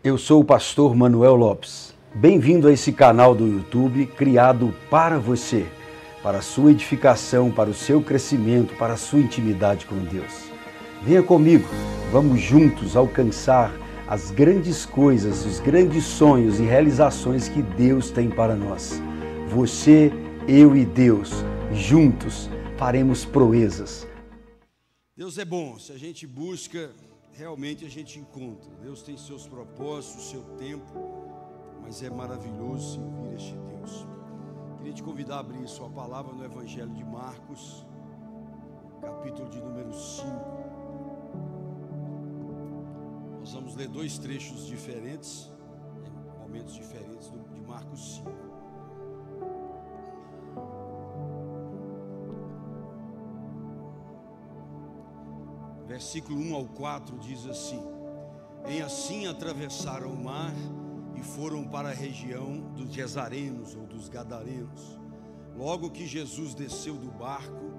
Eu sou o pastor Manuel Lopes. Bem-vindo a esse canal do YouTube criado para você, para a sua edificação, para o seu crescimento, para a sua intimidade com Deus. Venha comigo, vamos juntos alcançar as grandes coisas, os grandes sonhos e realizações que Deus tem para nós. Você, eu e Deus, juntos, faremos proezas. Deus é bom, se a gente busca, realmente a gente encontra. Deus tem seus propósitos, seu tempo, mas é maravilhoso servir este Deus. Queria te convidar a abrir sua palavra no Evangelho de Marcos, capítulo de número 5. Nós vamos ler dois trechos diferentes, momentos diferentes de Marcos 5. Versículo 1 ao 4 diz assim: Em assim atravessaram o mar e foram para a região dos Gesarenos ou dos Gadarenos. Logo que Jesus desceu do barco,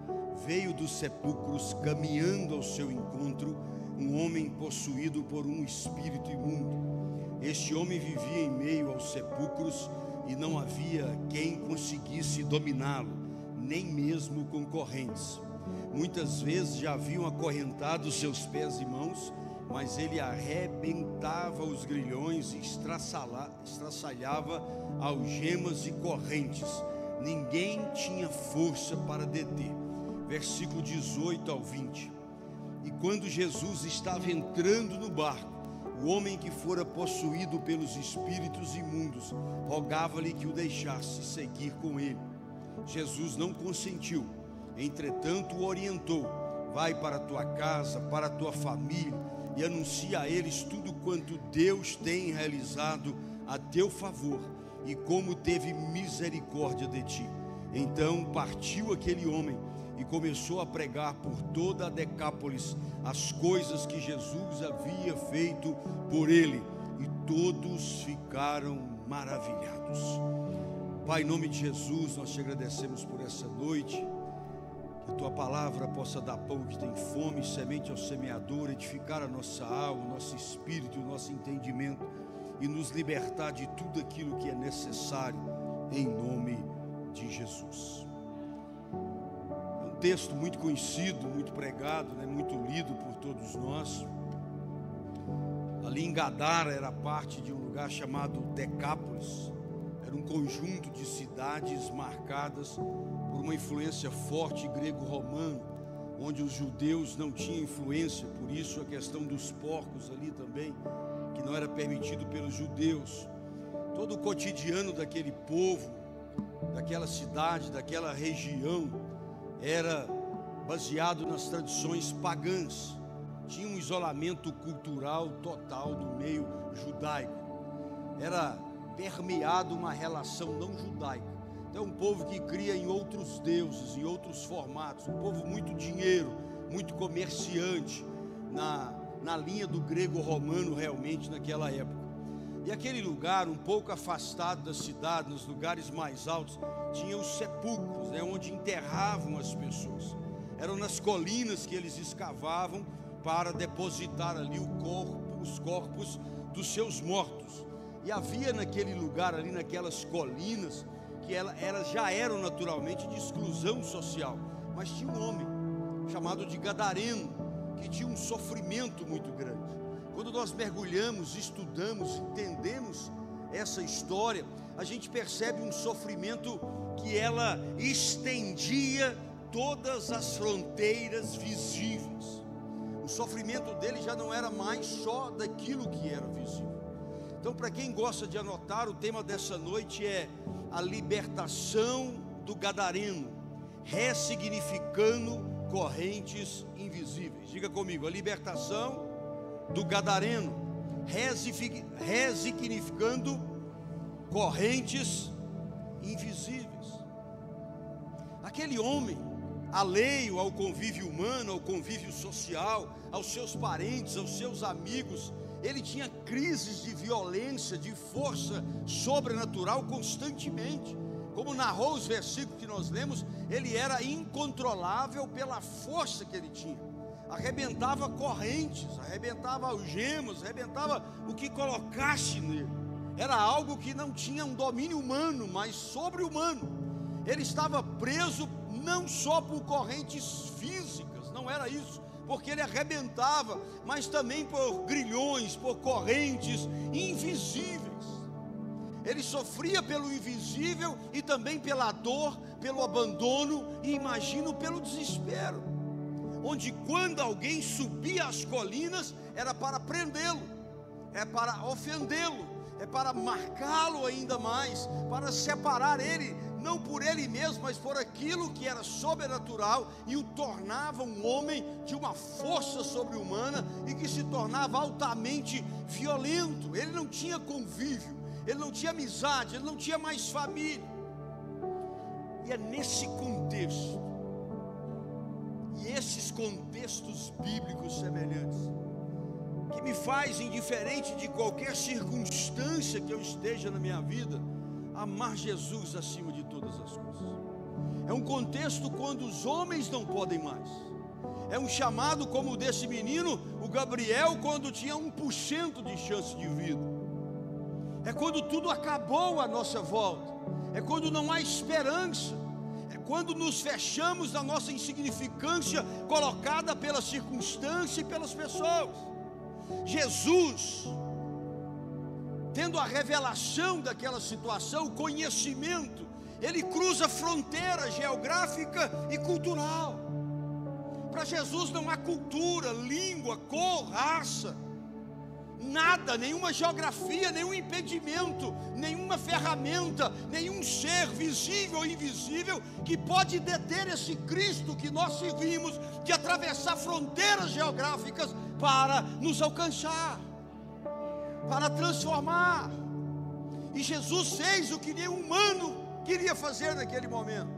veio dos sepulcros, caminhando ao seu encontro, um homem possuído por um espírito imundo. Este homem vivia em meio aos sepulcros e não havia quem conseguisse dominá-lo, nem mesmo com correntes. Muitas vezes já haviam acorrentado seus pés e mãos, mas ele arrebentava os grilhões e estraçalhava algemas e correntes. Ninguém tinha força para deter. Versículo 18 ao 20. E quando Jesus estava entrando no barco, o homem que fora possuído pelos espíritos imundos rogava-lhe que o deixasse seguir com ele. Jesus não consentiu. Entretanto, o orientou: vai para a tua casa, para a tua família, e anuncia a eles tudo quanto Deus tem realizado a teu favor, e como teve misericórdia de ti. Então partiu aquele homem e começou a pregar por toda a Decápolis as coisas que Jesus havia feito por ele, e todos ficaram maravilhados. Pai, em nome de Jesus, nós te agradecemos por essa noite. Que a tua palavra possa dar pão que tem fome, semente ao semeador, edificar a nossa alma, o nosso espírito, o nosso entendimento, e nos libertar de tudo aquilo que é necessário, em nome de Jesus. É um texto muito conhecido, muito pregado, muito lido por todos nós. Ali em Gadara era parte de um lugar chamado Decápolis. Era um conjunto de cidades marcadas por uma influência forte grego-romana, onde os judeus não tinham influência. Por isso a questão dos porcos ali também, que não era permitido pelos judeus. Todo o cotidiano daquele povo, daquela cidade, daquela região, era baseado nas tradições pagãs. Tinha um isolamento cultural total do meio judaico. Era permeado uma relação não judaica. Então, um povo que cria em outros deuses, em outros formatos, um povo muito dinheiro, muito comerciante, na linha do grego-romano realmente naquela época. E aquele lugar, um pouco afastado da cidade, nos lugares mais altos, tinha os sepulcros, onde enterravam as pessoas. Eram nas colinas que eles escavavam para depositar ali os corpos dos seus mortos. E havia naquele lugar ali, naquelas colinas, que elas já eram naturalmente de exclusão social, mas tinha um homem chamado de Gadareno, que tinha um sofrimento muito grande. Quando nós mergulhamos, estudamos, entendemos essa história, a gente percebe um sofrimento que ela estendia todas as fronteiras visíveis. O sofrimento dele já não era mais só daquilo que era visível. Então, para quem gosta de anotar, o tema dessa noite é a libertação do Gadareno, ressignificando correntes invisíveis. Diga comigo: a libertação do Gadareno, ressignificando correntes invisíveis. Aquele homem, alheio ao convívio humano, ao convívio social, aos seus parentes, aos seus amigos, ele tinha crises de violência, de força sobrenatural constantemente. Como narrou os versículos que nós lemos, ele era incontrolável pela força que ele tinha. arrebentava correntes, arrebentava algemas, arrebentava o que colocasse nele. Era algo que não tinha um domínio humano, mas sobre-humano. Ele estava preso não só por correntes físicas, não era isso, porque ele arrebentava, mas também por grilhões, por correntes invisíveis. Ele sofria pelo invisível e também pela dor, pelo abandono e, imagino, pelo desespero. Onde quando alguém subia as colinas, era para prendê-lo, é para ofendê-lo, é para marcá-lo ainda mais, para separar ele, não por ele mesmo, mas por aquilo que era sobrenatural e o tornava um homem de uma força sobre-humana e que se tornava altamente violento. Ele não tinha convívio, ele não tinha amizade, ele não tinha mais família. E é nesse contexto, e esses contextos bíblicos semelhantes, que me faz, indiferente de qualquer circunstância que eu esteja na minha vida, amar Jesus acima de todas as coisas. É um contexto quando os homens não podem mais. É um chamado como o desse menino, o Gabriel, quando tinha 1% de chance de vida. É quando tudo acabou à nossa volta. É quando não há esperança. É quando nos fechamos na nossa insignificância colocada pela circunstância e pelas pessoas. Jesus, tendo a revelação daquela situação, o conhecimento, ele cruza fronteira geográfica e cultural. Para Jesus não há cultura, língua, cor, raça, nada, nenhuma geografia, nenhum impedimento, nenhuma ferramenta, nenhum ser visível ou invisível que pode deter esse Cristo que nós servimos, de atravessar fronteiras geográficas para nos alcançar, para transformar. E Jesus fez o que nenhum humano queria fazer naquele momento.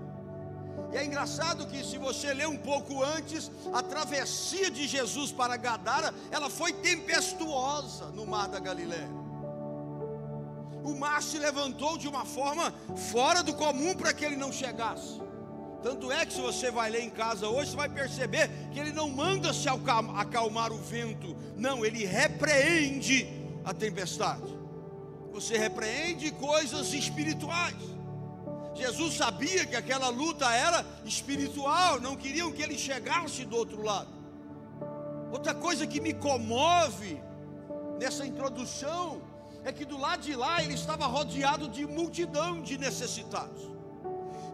E é engraçado que, se você ler um pouco antes, a travessia de Jesus para Gadara, ela foi tempestuosa no mar da Galileia. O mar se levantou de uma forma fora do comum para que ele não chegasse. Tanto é que, se você vai ler em casa hoje, você vai perceber que ele não manda se acalmar o vento, não, ele repreende a tempestade. Você repreende coisas espirituais. Jesus sabia que aquela luta era espiritual, não queriam que ele chegasse do outro lado. Outra coisa que me comove nessa introdução é que do lado de lá ele estava rodeado de multidão de necessitados.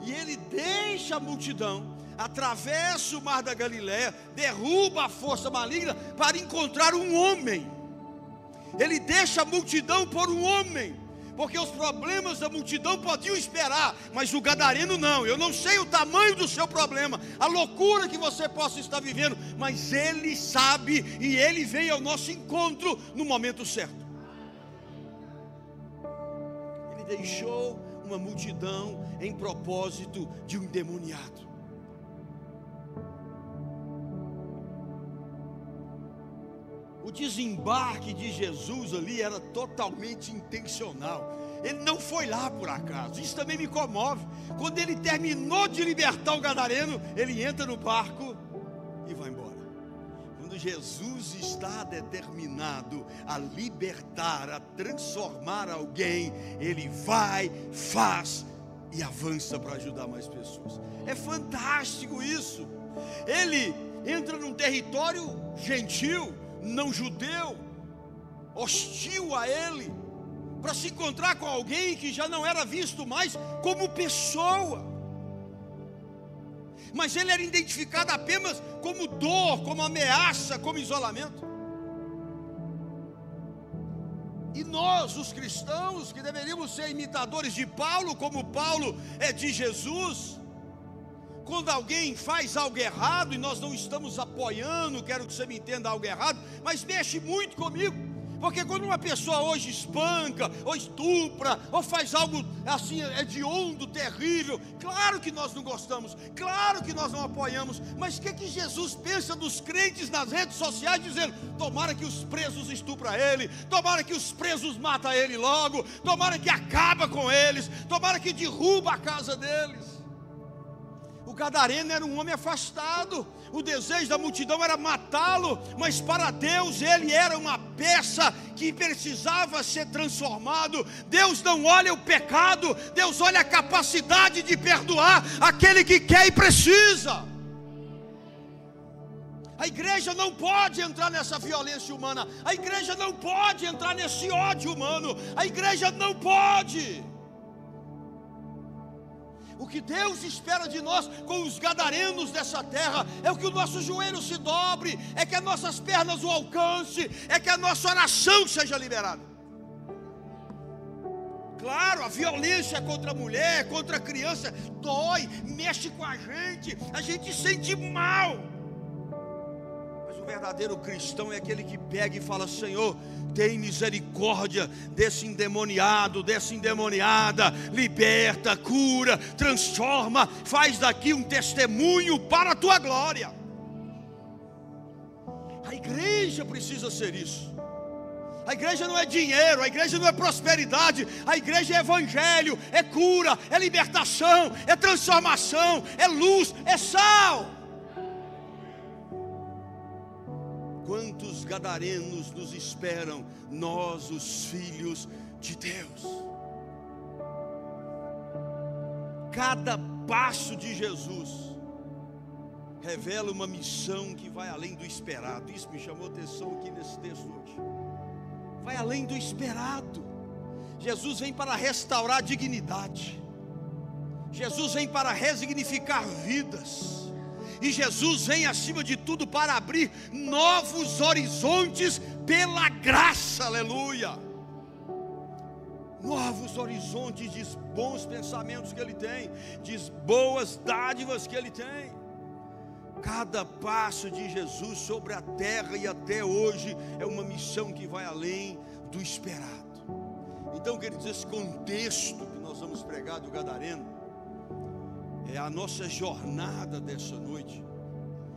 E ele deixa a multidão, atravessa o mar da Galileia, derruba a força maligna para encontrar um homem. Ele deixa a multidão por um homem, porque os problemas da multidão podiam esperar, mas o gadareno não. Eu não sei o tamanho do seu problema, a loucura que você possa estar vivendo, mas ele sabe e ele veio ao nosso encontro no momento certo. Ele deixou uma multidão em propósito de um endemoniado. O desembarque de Jesus ali era totalmente intencional. Ele não foi lá por acaso. Isso também me comove. Quando ele terminou de libertar o gadareno, ele entra no barco e vai embora. Quando Jesus está determinado a libertar, a transformar alguém, ele vai, faz e avança para ajudar mais pessoas. É fantástico isso. Ele entra num território gentil, não judeu, hostil a ele, para se encontrar com alguém que já não era visto mais como pessoa, mas ele era identificado apenas como dor, como ameaça, como isolamento. E nós, os cristãos, que deveríamos ser imitadores de Paulo, como Paulo é de Jesus, quando alguém faz algo errado e nós não estamos apoiando, quero que você me entenda, algo errado, mas mexe muito comigo, porque quando uma pessoa hoje espanca, ou estupra, ou faz algo assim hediondo, terrível, claro que nós não gostamos, claro que nós não apoiamos, mas o que Jesus pensa dos crentes nas redes sociais, dizendo: tomara que os presos estuprem ele, tomara que os presos matem ele logo, tomara que acaba com eles, tomara que derruba a casa deles. O gadareno era um homem afastado, o desejo da multidão era matá-lo, mas para Deus ele era uma peça que precisava ser transformado. Deus não olha o pecado, Deus olha a capacidade de perdoar aquele que quer e precisa. A igreja não pode entrar nessa violência humana, a igreja não pode entrar nesse ódio humano, a igreja não pode. O que Deus espera de nós com os gadarenos dessa terra é o que o nosso joelho se dobre, é que as nossas pernas o alcance, é que a nossa oração seja liberada. Claro, a violência contra a mulher, contra a criança, dói, mexe com a gente sente mal. Mas o verdadeiro cristão é aquele que pega e fala: Senhor, tem misericórdia desse endemoniado, dessa endemoniada, liberta, cura, transforma, faz daqui um testemunho para a tua glória. A igreja precisa ser isso. A igreja não é dinheiro, a igreja não é prosperidade, a igreja é evangelho, é cura, é libertação, é transformação, é luz, é sal. Quantos gadarenos nos esperam, nós, os filhos de Deus? Cada passo de Jesus revela uma missão que vai além do esperado. Isso me chamou a atenção aqui nesse texto hoje. Vai além do esperado. Jesus vem para restaurar a dignidade. Jesus vem para resignificar vidas. E Jesus vem acima de tudo para abrir novos horizontes pela graça, aleluia. Novos horizontes de bons pensamentos que Ele tem, de boas dádivas que Ele tem. Cada passo de Jesus sobre a terra e até hoje é uma missão que vai além do esperado. Então, queridos, esse contexto que nós vamos pregar do gadareno é a nossa jornada dessa noite.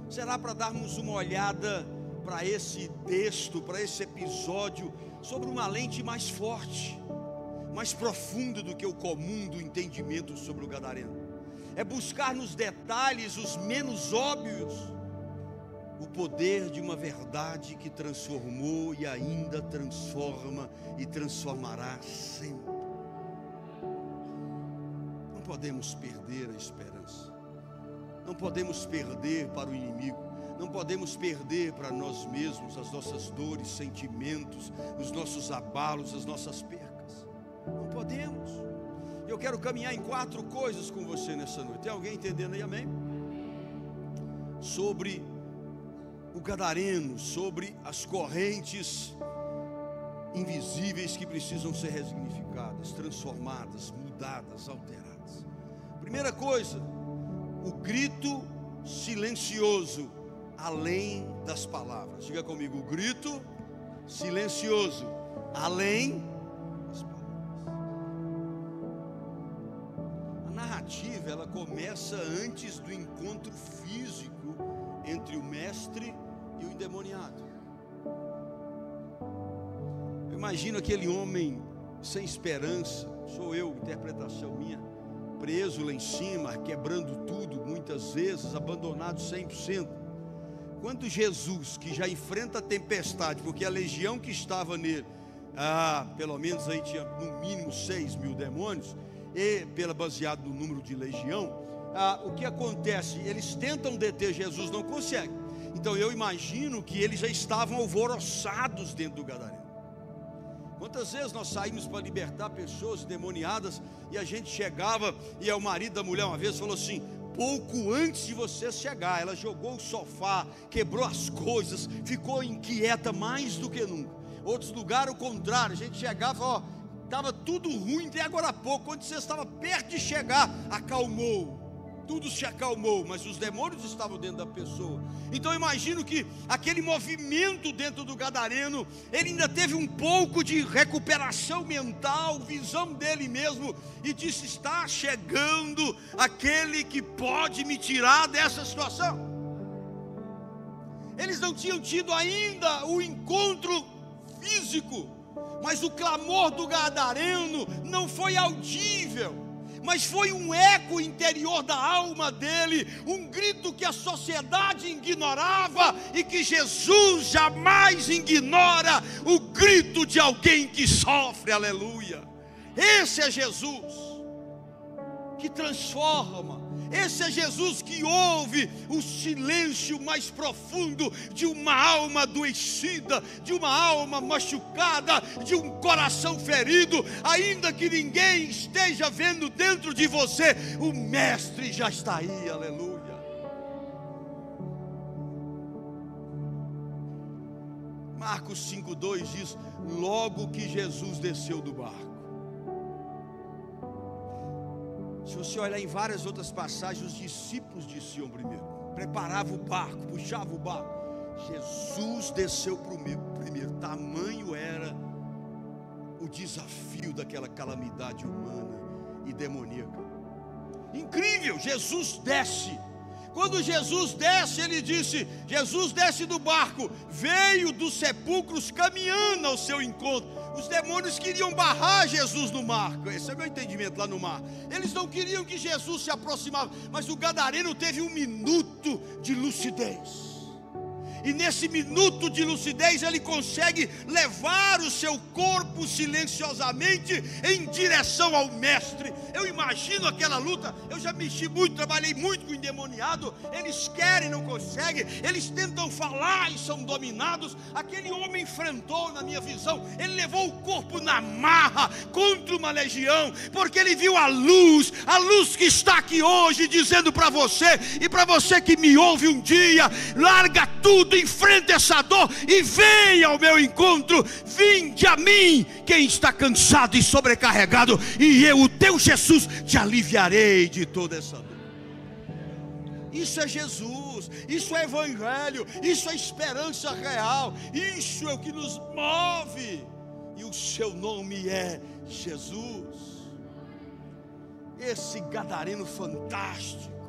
Será para darmos uma olhada para esse texto, para esse episódio, sobre uma lente mais forte, mais profunda do que o comum do entendimento sobre o gadareno. É buscar nos detalhes os menos óbvios o poder de uma verdade que transformou e ainda transforma e transformará sempre. Não podemos perder a esperança, não podemos perder para o inimigo, não podemos perder para nós mesmos as nossas dores, sentimentos, os nossos abalos, as nossas percas. Não podemos. Eu quero caminhar em 4 coisas com você nessa noite. Tem alguém entendendo aí, amém? Sobre o gadareno, sobre as correntes invisíveis que precisam ser resignificadas, transformadas, mudadas, alteradas. Primeira coisa, o grito silencioso além das palavras. Diga comigo: o grito silencioso além das palavras. A narrativa, ela começa antes do encontro físico entre o mestre e o endemoniado. Eu imagino aquele homem sem esperança, sou eu, interpretação minha, preso lá em cima, quebrando tudo, muitas vezes, abandonado 100%. Quando Jesus, que já enfrenta a tempestade, porque a legião que estava nele, pelo menos aí tinha no mínimo 6.000 demônios, e baseado no número de legião, o que acontece? Eles tentam deter Jesus, não conseguem. Então eu imagino que eles já estavam alvoroçados dentro do gadareno. Quantas vezes nós saímos para libertar pessoas endemoniadas e a gente chegava e o marido da mulher uma vez falou assim: pouco antes de você chegar, ela jogou o sofá, quebrou as coisas, ficou inquieta mais do que nunca. Outros lugares o contrário, a gente chegava, estava tudo ruim até agora há pouco, quando você estava perto de chegar, acalmou. Tudo se acalmou, mas os demônios estavam dentro da pessoa. Então eu imagino que aquele movimento dentro do gadareno, ele ainda teve um pouco de recuperação mental, visão dele mesmo, e disse: está chegando aquele que pode me tirar dessa situação. Eles não tinham tido ainda o encontro físico, mas o clamor do gadareno não foi audível. mas foi um eco interior da alma dele, um grito que a sociedade ignorava e que Jesus jamais ignora, o grito de alguém que sofre, aleluia. Esse é Jesus que transforma. Esse é Jesus que ouve o silêncio mais profundo de uma alma adoecida, de uma alma machucada, de um coração ferido. Ainda que ninguém esteja vendo dentro de você, o Mestre já está aí, aleluia. Marcos 5,2 diz: logo que Jesus desceu do barco. Se você olhar em várias outras passagens, os discípulos desciam primeiro, preparavam o barco, puxavam o barco. Jesus desceu primeiro. Tamanho era o desafio daquela calamidade humana e demoníaca. Incrível, Jesus desce. Quando Jesus desce, ele disse: Jesus desce do barco, veio dos sepulcros caminhando ao seu encontro. Os demônios queriam barrar Jesus no mar. Esse é o meu entendimento lá no mar. Eles não queriam que Jesus se aproximasse. Mas o gadareno teve um minuto de lucidez. E nesse minuto de lucidez ele consegue levar o seu corpo silenciosamente em direção ao Mestre. Eu imagino aquela luta. Eu já mexi muito, trabalhei muito com o endemoniado. Eles querem, não conseguem. Eles tentam falar e são dominados. Aquele homem enfrentou, na minha visão, ele levou o corpo na marra contra uma legião, porque ele viu a luz que está aqui hoje, dizendo para você, e para você que me ouve um dia: larga tudo, enfrenta essa dor e venha ao meu encontro. Vinde a mim, quem está cansado e sobrecarregado, e eu, o teu Jesus, te aliviarei de toda essa dor. Isso é Jesus, isso é evangelho, isso é esperança real, isso é o que nos move, e o seu nome é Jesus. Esse gadareno fantástico.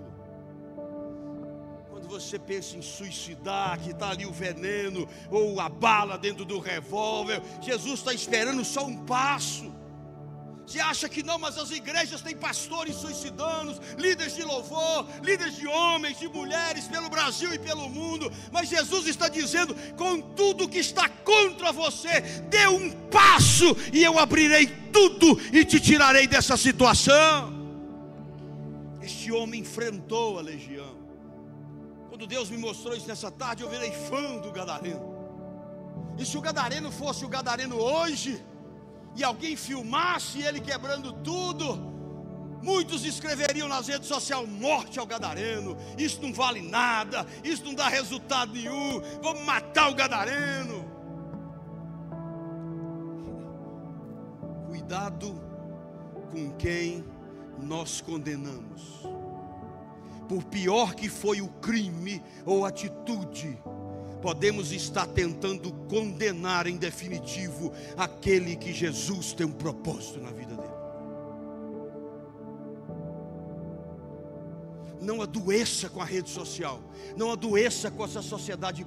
Você pensa em suicidar, que está ali o veneno ou a bala dentro do revólver, Jesus está esperando só um passo. Você acha que não, mas as igrejas têm pastores suicidando, líderes de louvor, líderes de homens, de mulheres pelo Brasil e pelo mundo. Mas Jesus está dizendo: com tudo que está contra você, dê um passo e eu abrirei tudo e te tirarei dessa situação. Este homem enfrentou a legião. Quando Deus me mostrou isso nessa tarde, eu virei fã do gadareno. E se o gadareno fosse o gadareno hoje, e alguém filmasse ele quebrando tudo, muitos escreveriam nas redes sociais: morte ao gadareno, isso não vale nada, isso não dá resultado nenhum, vamos matar o gadareno. Cuidado com quem nós condenamos. Por pior que foi o crime ou atitude, podemos estar tentando condenar em definitivo aquele que Jesus tem um propósito na vida dele. Não adoeça com a rede social, não adoeça com essa sociedade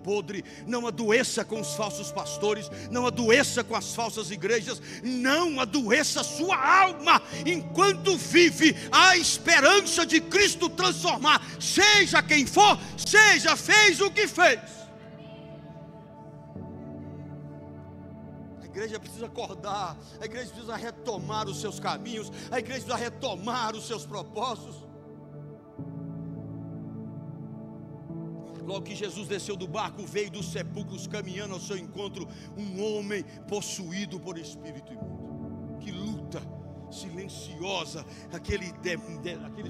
podre, não adoeça com os falsos pastores, não adoeça com as falsas igrejas, não adoeça a sua alma, enquanto vive a esperança de Cristo transformar, seja quem for, seja fez o que fez. A igreja precisa acordar, a igreja precisa retomar os seus caminhos, a igreja precisa retomar os seus propósitos. Logo que Jesus desceu do barco, veio dos sepulcros caminhando ao seu encontro um homem possuído por espírito imundo. Que luta silenciosa, aqueles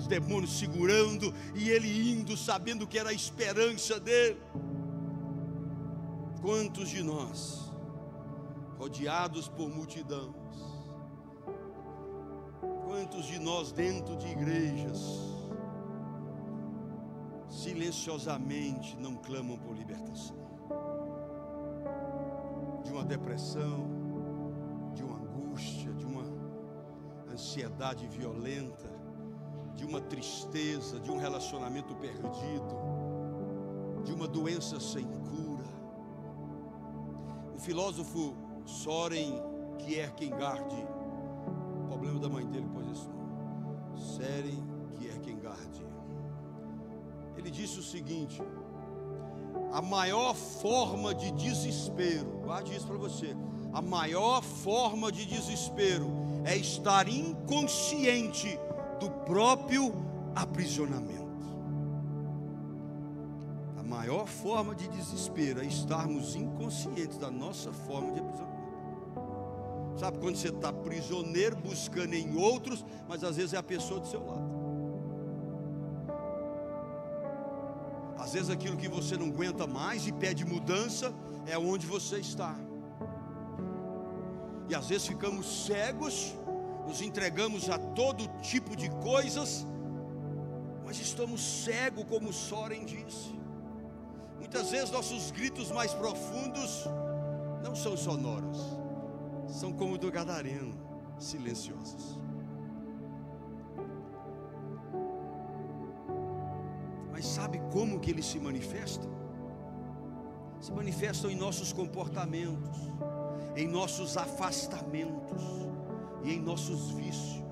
demônios segurando e ele indo, sabendo que era a esperança dele. Quantos de nós, rodeados por multidões, quantos de nós dentro de igrejas, silenciosamente não clamam por libertação de uma depressão, de uma angústia, de uma ansiedade violenta, de uma tristeza, de um relacionamento perdido, de uma doença sem cura. O filósofo Soren Kierkegaard, o problema da mãe dele pôs esse nome, Søren Kierkegaard. Ele disse o seguinte: a maior forma de desespero, guarde isso para você, a maior forma de desespero é estar inconsciente do próprio aprisionamento. A maior forma de desespero é estarmos inconscientes da nossa forma de aprisionamento. Sabe quando você está prisioneiro buscando em outros, mas às vezes é a pessoa do seu lado. Às vezes aquilo que você não aguenta mais e pede mudança é onde você está. E às vezes ficamos cegos, nos entregamos a todo tipo de coisas, mas estamos cegos, como Søren disse. Muitas vezes nossos gritos mais profundos não são sonoros, são como o do gadareno, silenciosos. Mas sabe como que eles se manifestam? Se manifestam em nossos comportamentos, em nossos afastamentos e em nossos vícios.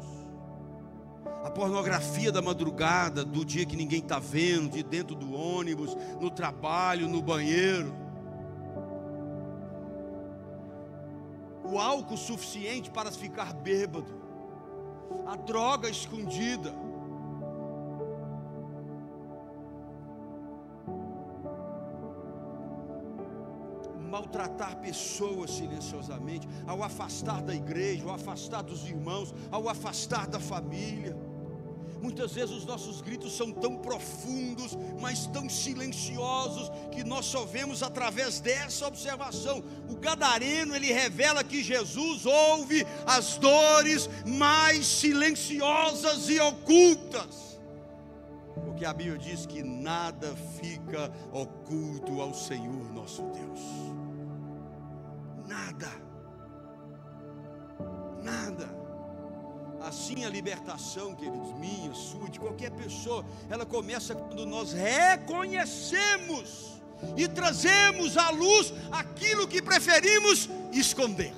A pornografia da madrugada, do dia que ninguém está vendo, de dentro do ônibus, no trabalho, no banheiro. O álcool suficiente para ficar bêbado. A droga escondida. Maltratar pessoas silenciosamente, ao afastar da igreja, ao afastar dos irmãos, ao afastar da família. Muitas vezes os nossos gritos são tão profundos, mas tão silenciosos, que nós só vemos através dessa observação. O gadareno, ele revela que Jesus ouve as dores mais silenciosas e ocultas, porque a Bíblia diz que nada fica oculto ao Senhor nosso Deus. Nada, nada. Assim a libertação, queridos, minha, sua, de qualquer pessoa, ela começa quando nós reconhecemos e trazemos à luz aquilo que preferimos esconder.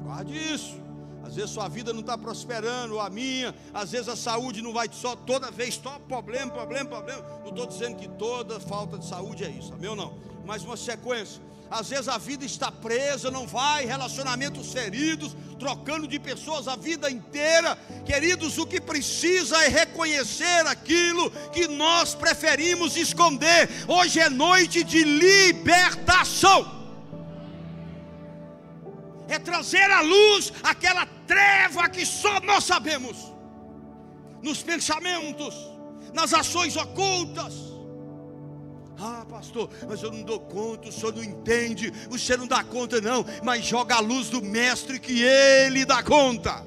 Guarde isso. Às vezes sua vida não está prosperando, a minha, às vezes a saúde não vai só, toda vez só problema. Não estou dizendo que toda falta de saúde é isso, amém ou não? Mas uma sequência. Às vezes a vida está presa, não vai, relacionamentos feridos, trocando de pessoas a vida inteira. Queridos, o que precisa é reconhecer aquilo que nós preferimos esconder. Hoje é noite de libertação. É trazer à luz aquela treva que só nós sabemos, nos pensamentos, nas ações ocultas. Ah, pastor, mas eu não dou conta, o senhor não entende, você não dá conta não, mas joga a luz do mestre que ele dá conta.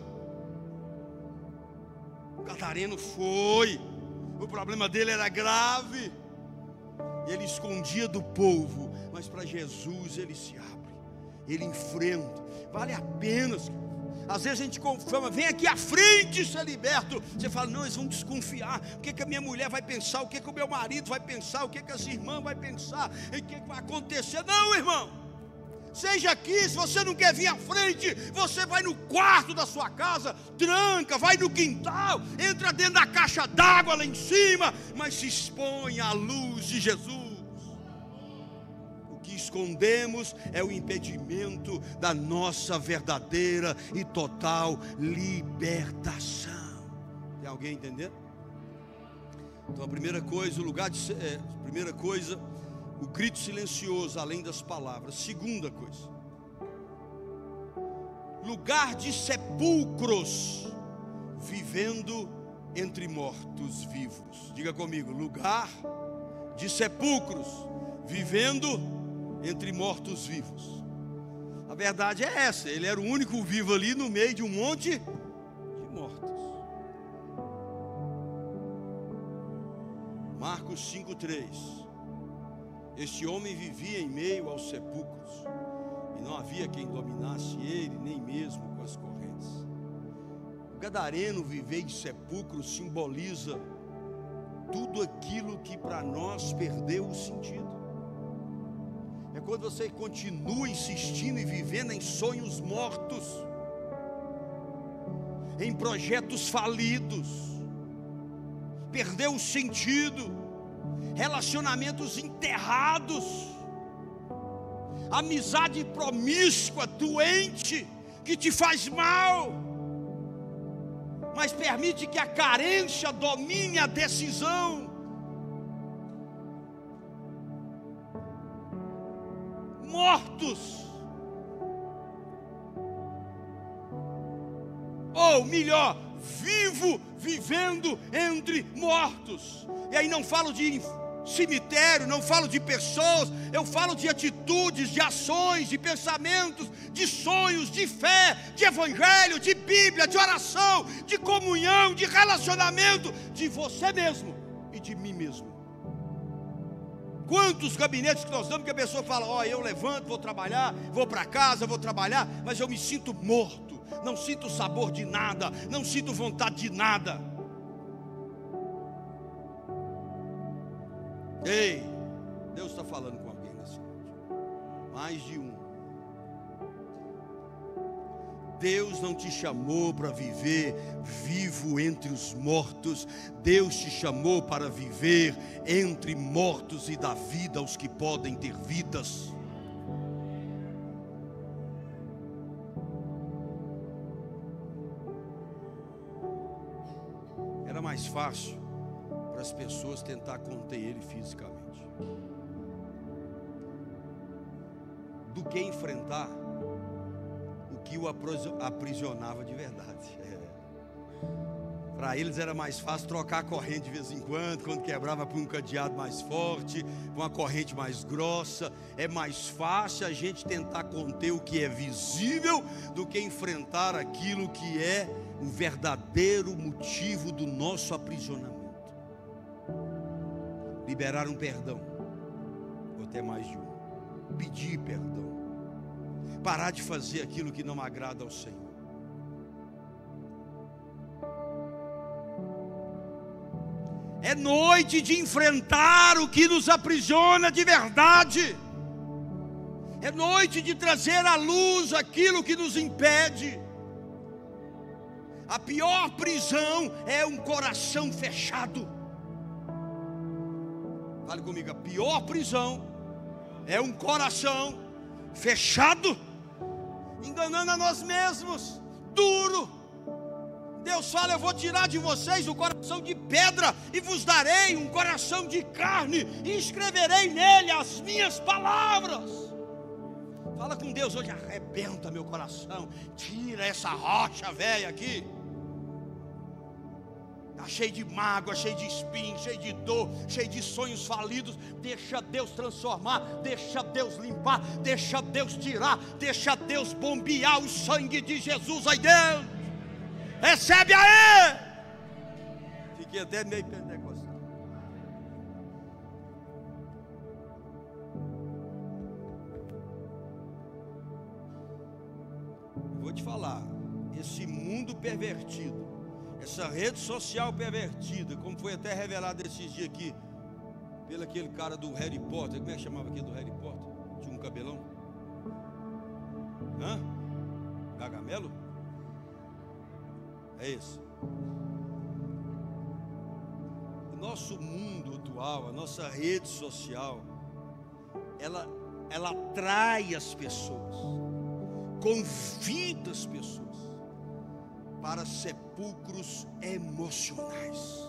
O gadareno foi, o problema dele era grave, ele escondia do povo, mas para Jesus ele se abre, ele enfrenta, vale a pena. Às vezes a gente confirma, vem aqui à frente ser liberto. Você fala, não, eles vão desconfiar. O que a minha mulher vai pensar? O que o meu marido vai pensar? O que as irmãs vão pensar? O que vai acontecer? Não, irmão. Seja aqui, se você não quer vir à frente, você vai no quarto da sua casa, tranca, vai no quintal, entra dentro da caixa d'água lá em cima, mas se expõe à luz de Jesus. O que escondemos é o impedimento da nossa verdadeira e total libertação. Tem alguém entendendo? Então a primeira coisa, o grito silencioso, além das palavras. Segunda coisa, lugar de sepulcros, vivendo entre mortos vivos. Diga comigo, lugar de sepulcros, vivendo entre mortos vivos. A verdade é essa, ele era o único vivo ali no meio de um monte de mortos. Marcos 5:3. Este homem vivia em meio aos sepulcros, e não havia quem dominasse ele, nem mesmo com as correntes. O gadareno viver em sepulcros simboliza tudo aquilo que para nós perdeu o sentido. É quando você continua insistindo e vivendo em sonhos mortos. em projetos falidos, perdeu o sentido, relacionamentos enterrados, amizade promíscua, doente, que te faz mal, mas permite que a carência domine a decisão. Mortos, ou melhor, vivendo entre mortos. E aí não falo de cemitério, não falo de pessoas, eu falo de atitudes, de ações, de pensamentos, de sonhos, de fé, de evangelho, de Bíblia, de oração, de comunhão, de relacionamento, de você mesmo e de mim mesmo. Quantos gabinetes que nós damos que a pessoa fala: ó, eu levanto, vou trabalhar, vou para casa, vou trabalhar, mas eu me sinto morto, não sinto sabor de nada, não sinto vontade de nada. Ei, Deus está falando com alguém nessa noite, mais de um. Deus não te chamou para viver vivo entre os mortos. Deus te chamou para viver entre mortos e dar vida aos que podem ter vidas. Era mais fácil para as pessoas tentar conter ele fisicamente do que enfrentar o que o aprisionava de verdade. Para eles era mais fácil trocar a corrente de vez em quando quebrava, por um cadeado mais forte, com uma corrente mais grossa. É mais fácil a gente tentar conter o que é visível do que enfrentar aquilo que é o verdadeiro motivo do nosso aprisionamento. Liberar um perdão, ou até mais de um, pedir perdão, parar de fazer aquilo que não agrada ao Senhor. É noite de enfrentar o que nos aprisiona de verdade. É noite de trazer à luz aquilo que nos impede. A pior prisão é um coração fechado. Fale comigo, a pior prisão é um coração fechado, enganando a nós mesmos, duro. Deus fala: eu vou tirar de vocês o coração de pedra e vos darei um coração de carne e escreverei nele as minhas palavras. Fala com Deus hoje: arrebenta meu coração, tira essa rocha velha aqui. Está cheio de mágoa, cheio de espinho, cheio de dor, cheio de sonhos falidos. Deixa Deus transformar, deixa Deus limpar, deixa Deus tirar, deixa Deus bombear o sangue de Jesus aí dentro. Recebe aí. Fiquei até meio pentecostal. Vou te falar, esse mundo pervertido, essa rede social pervertida, como foi até revelado esses dias aqui pelo aquele cara do Harry Potter. Como é que chamava aqui do Harry Potter? Tinha um cabelão? Gargamelo? É esse. O nosso mundo atual, a nossa rede social, ela atrai as pessoas, convida as pessoas para sepulcros emocionais.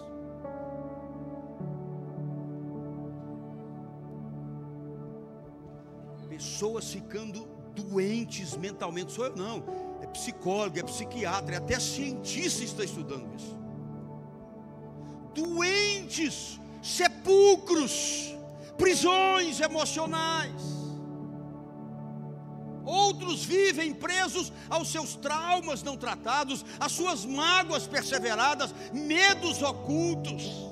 Pessoas ficando doentes mentalmente. Sou eu não, é psicólogo, é psiquiatra, é até cientista está estudando isso. Doentes, sepulcros, prisões emocionais. Outros vivem presos aos seus traumas não tratados, às suas mágoas perseveradas, medos ocultos.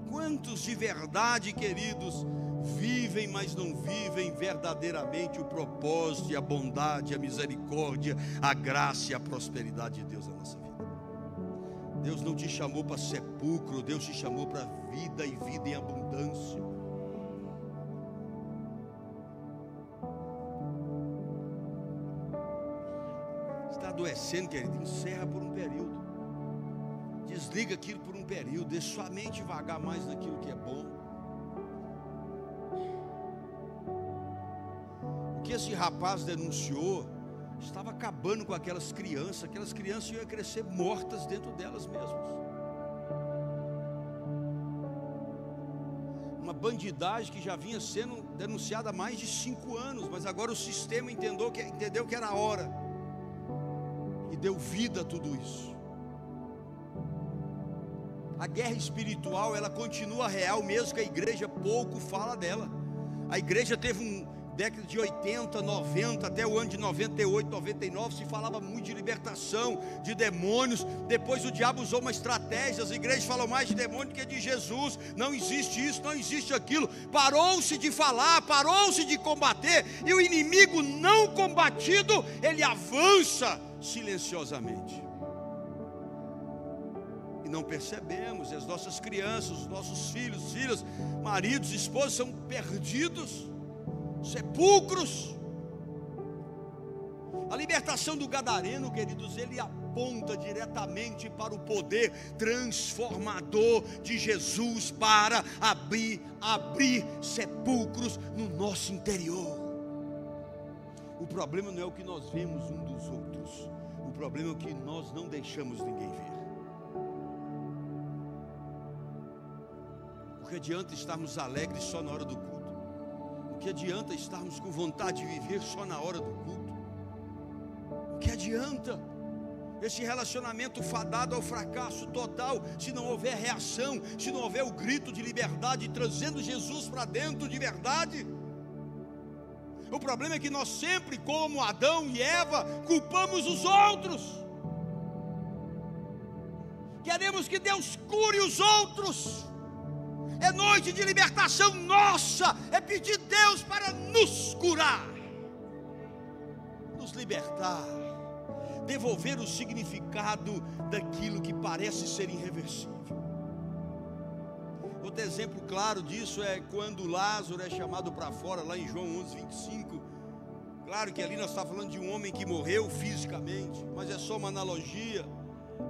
Quantos de verdade, queridos, vivem, mas não vivem verdadeiramente o propósito, a bondade, a misericórdia, a graça e a prosperidade de Deus na nossa vida? Deus não te chamou para sepulcro, Deus te chamou para vida e vida em abundância. Está adoecendo, querido? Encerra por um período. Desliga aquilo por um período. Deixa sua mente vagar mais naquilo que é bom. O que esse rapaz denunciou estava acabando com aquelas crianças iam crescer mortas dentro delas mesmas. Uma bandidagem que já vinha sendo denunciada há mais de 5 anos, mas agora o sistema entendeu que era a hora, e deu vida a tudo isso. A guerra espiritual, ela continua real, mesmo que a igreja pouco fala dela. A igreja teve década de 80, 90, até o ano de 98, 99, se falava muito de libertação, de demônios. Depois o diabo usou uma estratégia, as igrejas falam mais de demônio do que de Jesus. Não existe isso, não existe aquilo. Parou-se de falar, parou-se de combater, e o inimigo não combatido, ele avança silenciosamente. E não percebemos, e as nossas crianças, os nossos filhos, filhas, maridos, esposas são perdidos, sepulcros. A libertação do gadareno, queridos, ele aponta diretamente para o poder transformador de Jesus para abrir sepulcros no nosso interior. O problema não é o que nós vemos um dos outros, o problema é o que nós não deixamos ninguém ver. O que adianta estarmos alegres só na hora do culto? O que adianta estarmos com vontade de viver só na hora do culto? O que adianta esse relacionamento fadado ao fracasso total, se não houver reação, se não houver o grito de liberdade, trazendo Jesus para dentro de verdade? O problema é que nós sempre, como Adão e Eva, culpamos os outros. Queremos que Deus cure os outros. É noite de libertação nossa, é pedir Deus para nos curar, nos libertar, devolver o significado daquilo que parece ser irreversível. Outro exemplo claro disso é quando Lázaro é chamado para fora, lá em João 11:25. Claro que ali nós estamos falando de um homem que morreu fisicamente, mas é só uma analogia,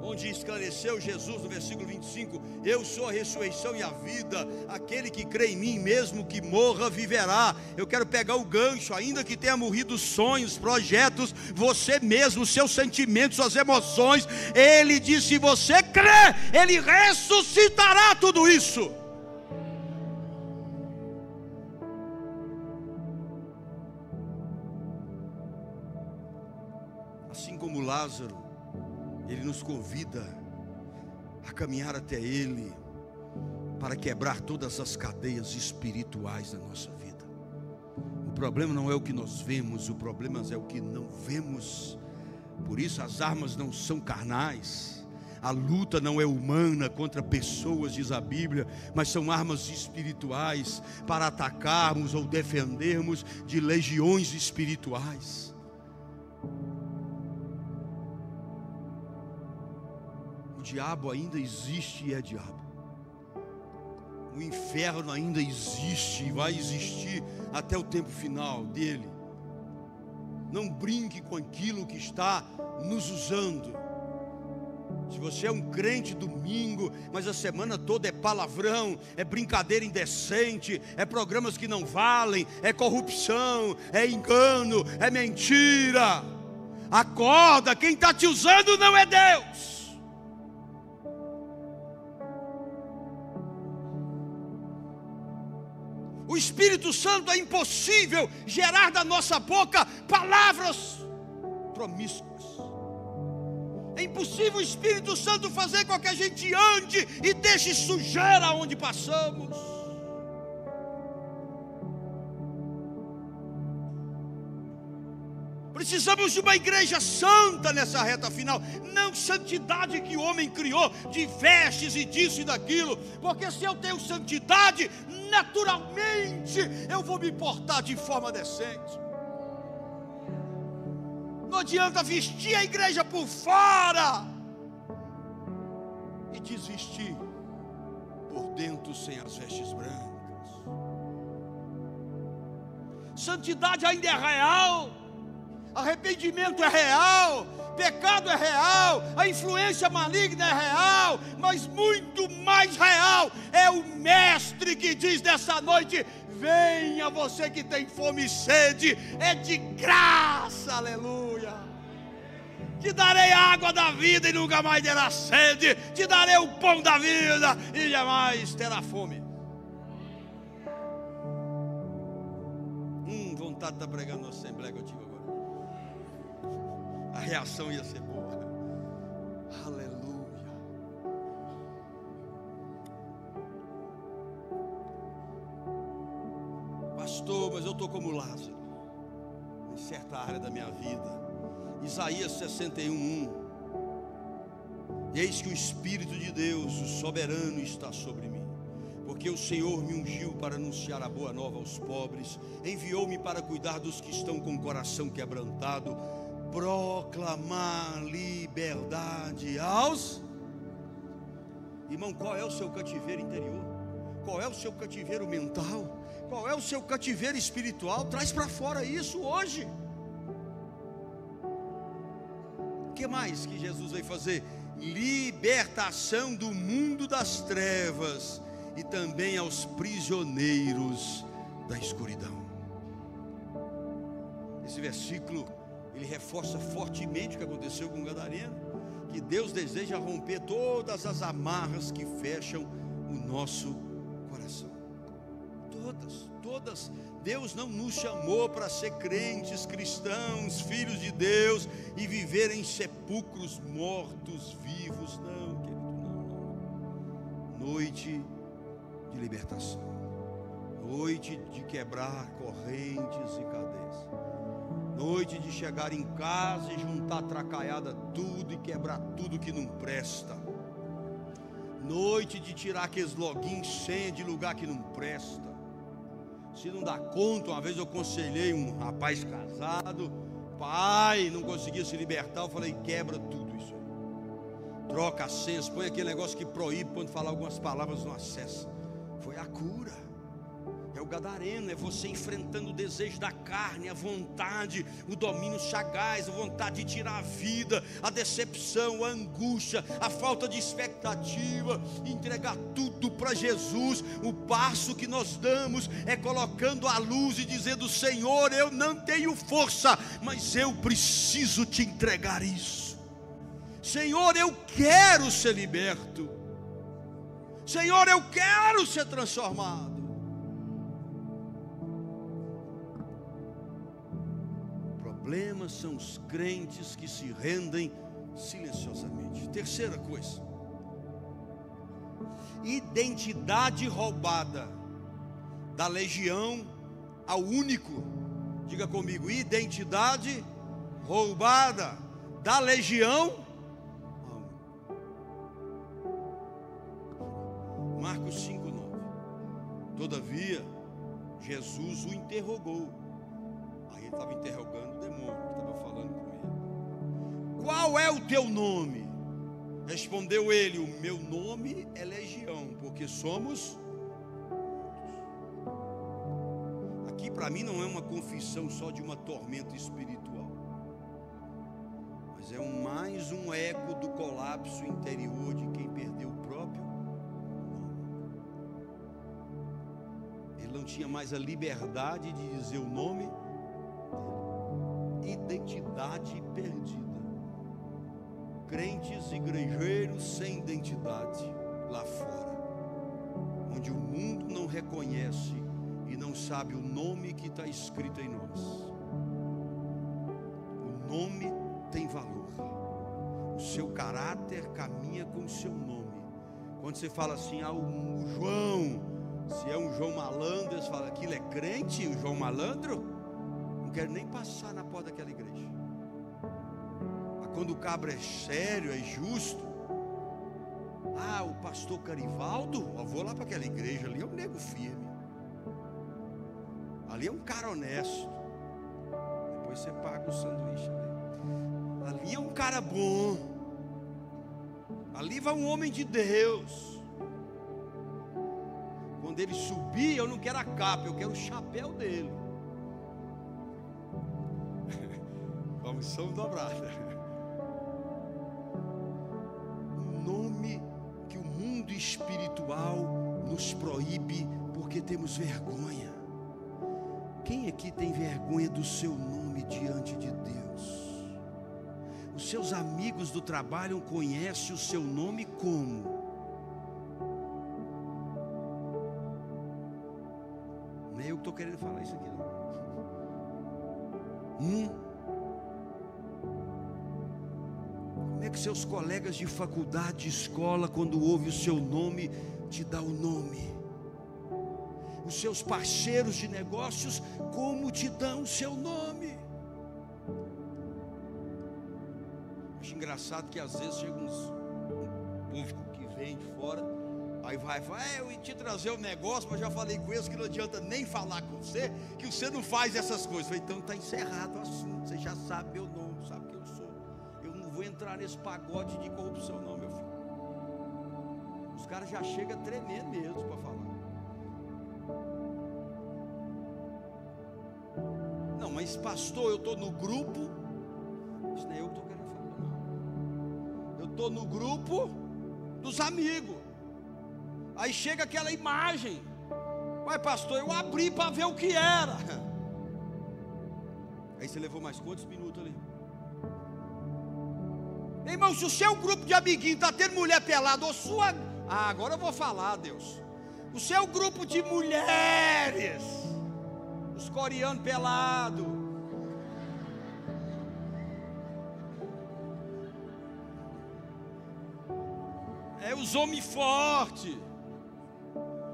onde esclareceu Jesus no versículo 25: eu sou a ressurreição e a vida, aquele que crê em mim, mesmo que morra, viverá. Eu quero pegar o gancho, ainda que tenha morrido sonhos, projetos, você mesmo, seus sentimentos, suas emoções, ele disse: se você crê, ele ressuscitará tudo isso. Assim como Lázaro, ele nos convida a caminhar até Ele, para quebrar todas as cadeias espirituais da nossa vida. O problema não é o que nós vemos, o problema é o que não vemos. Por isso as armas não são carnais, a luta não é humana contra pessoas, diz a Bíblia, mas são armas espirituais, para atacarmos ou defendermos de legiões espirituais. O diabo ainda existe e é diabo. O inferno ainda existe e vai existir até o tempo final dele. Não brinque com aquilo que está nos usando. Se você é um crente domingo, mas a semana toda é palavrão, é brincadeira indecente, é programas que não valem, é corrupção, é engano, é mentira, acorda, quem está te usando não é Deus. O Espírito Santo é impossível gerar da nossa boca palavras promíscuas. É impossível o Espírito Santo fazer com que a gente ande e deixe sujeira onde passamos. Precisamos de uma igreja santa nessa reta final. Não santidade que o homem criou, de vestes e disso e daquilo. Porque se eu tenho santidade, naturalmente eu vou me portar de forma decente. Não adianta vestir a igreja por fora e desvestir por dentro sem as vestes brancas. Santidade ainda é real, arrependimento é real, pecado é real, a influência maligna é real, mas muito mais real é o Mestre que diz nessa noite: venha você que tem fome e sede, é de graça, aleluia. Te darei a água da vida e nunca mais terá sede, te darei o pão da vida e jamais terá fome. Vontade de estar pregando na Assembleia contigo agora. A reação ia ser boa. Aleluia. Pastor, mas eu estou como Lázaro em certa área da minha vida. Isaías 61:1. Eis que o Espírito de Deus, o soberano, está sobre mim, porque o Senhor me ungiu para anunciar a boa nova aos pobres, enviou-me para cuidar dos que estão com o coração quebrantado, proclamar liberdade aos... Irmão, qual é o seu cativeiro interior? Qual é o seu cativeiro mental? Qual é o seu cativeiro espiritual? Traz para fora isso hoje. O que mais que Jesus veio fazer? Libertação do mundo das trevas e também aos prisioneiros da escuridão. Esse versículo, ele reforça fortemente o que aconteceu com o gadareno, que Deus deseja romper todas as amarras que fecham o nosso coração. Todas. Deus não nos chamou para ser crentes, cristãos, filhos de Deus e viver em sepulcros mortos, vivos. Não, querido, não. Noite de libertação, noite de quebrar correntes e cadeias, noite de chegar em casa e juntar tracaiada tudo e quebrar tudo que não presta, noite de tirar aqueles logins senha de lugar que não presta. Se não dá conta, uma vez eu aconselhei um rapaz casado, pai, não conseguia se libertar, eu falei: quebra tudo isso aí, troca as senhas, põe aquele negócio que proíbe quando falar algumas palavras não acessa. Foi a cura. É o gadareno, é você enfrentando o desejo da carne, a vontade, o domínio sagaz, a vontade de tirar a vida, a decepção, a angústia, a falta de expectativa, entregar tudo para Jesus. O passo que nós damos é colocando a luz e dizendo: Senhor, eu não tenho força, mas eu preciso te entregar isso. Senhor, eu quero ser liberto. Senhor, eu quero ser transformado. Problemas são os crentes que se rendem silenciosamente. Terceira coisa, identidade roubada da legião ao único. Diga comigo: identidade roubada da legião ao único. Marcos 5:9. Todavia Jesus o interrogou. Aí ele estava interrogando o demônio que estava falando com ele. Qual é o teu nome? Respondeu ele: o meu nome é Legião, porque somos. Aqui para mim não é uma confissão só de uma tormenta espiritual, mas é mais um eco do colapso interior de quem perdeu o próprio nome. Ele não tinha mais a liberdade de dizer o nome. Identidade perdida. Crentes igrejeiros sem identidade lá fora, onde o mundo não reconhece e não sabe o nome que está escrito em nós. O nome tem valor. O seu caráter caminha com o seu nome. Quando você fala assim: ah, o João, se é um João malandro, você fala: aquilo é crente, o João malandro? Não quero nem passar na porta daquela igreja. Mas quando o cabra é sério, é justo, ah, o pastor Carivaldo, eu vou lá para aquela igreja ali, é um nego firme, ali é um cara honesto, depois você paga o sanduíche ali é um cara bom, ali vai um homem de Deus. Quando ele subir, eu não quero a capa, eu quero o chapéu dele. Comissão dobrada. espiritual nos proíbe porque temos vergonha. Quem aqui tem vergonha do seu nome diante de Deus? Os seus amigos do trabalho conhecem o seu nome como? Não é eu que estou querendo falar isso aqui, não. Como é que seus colegas de faculdade, de escola, quando ouvem o seu nome, te dá o nome? Os seus parceiros de negócios, como te dão o seu nome? Acho engraçado que às vezes chega um público que vem de fora, aí vai, eu ia te trazer um negócio, mas já falei com eles que não adianta nem falar com você, que você não faz essas coisas. Eu falei, então está encerrado o assunto, você já sabe meu nome, sabe quem eu sou. Eu não vou entrar nesse pagode de corrupção não, meu filho. Os caras já chegam tremendo mesmo para falar. Não, mas pastor, eu estou no grupo. Isso não é eu que estou querendo falar, não. Eu estou no grupo dos amigos. Aí chega aquela imagem. Mas pastor, eu abri para ver o que era. Aí você levou mais quantos minutos ali? Irmão, se o seu grupo de amiguinhos está tendo mulher pelada, ou sua... agora eu vou falar, Deus. O seu grupo de mulheres, os coreanos pelados, os homens fortes,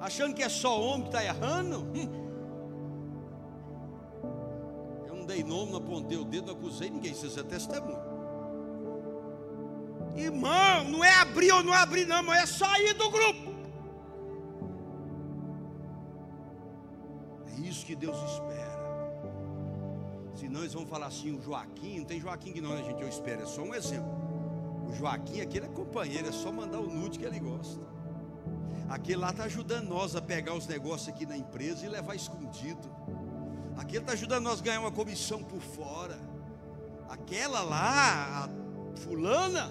achando que é só homem que está errando. Eu não dei nome, não apontei o dedo, não acusei ninguém, isso é testemunho. Irmão, não é abrir ou não abrir não, mas é sair do grupo. É isso que Deus espera. Senão eles vão falar assim, o Joaquim, não tem Joaquim que não, né, gente? Eu espero, é só um exemplo. O Joaquim, aquele é companheiro, é só mandar o nude que ele gosta. Aquele lá está ajudando nós a pegar os negócios aqui na empresa e levar escondido. Aquele está ajudando nós a ganhar uma comissão por fora. Aquela lá, a fulana,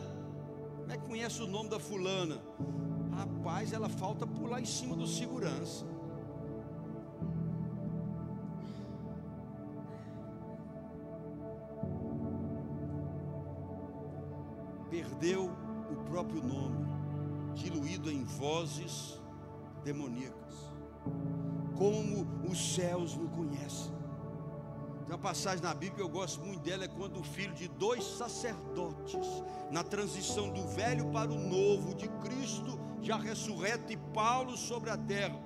como é que conhece o nome da fulana? Rapaz, ela falta pular em cima do segurança. Perdeu o próprio nome, diluído em vozes demoníacas, como os céus não conhecem. Tem uma passagem na Bíblia que eu gosto muito dela, é quando o filho de 2 sacerdotes, na transição do velho para o novo, de Cristo já ressurreto e Paulo sobre a terra,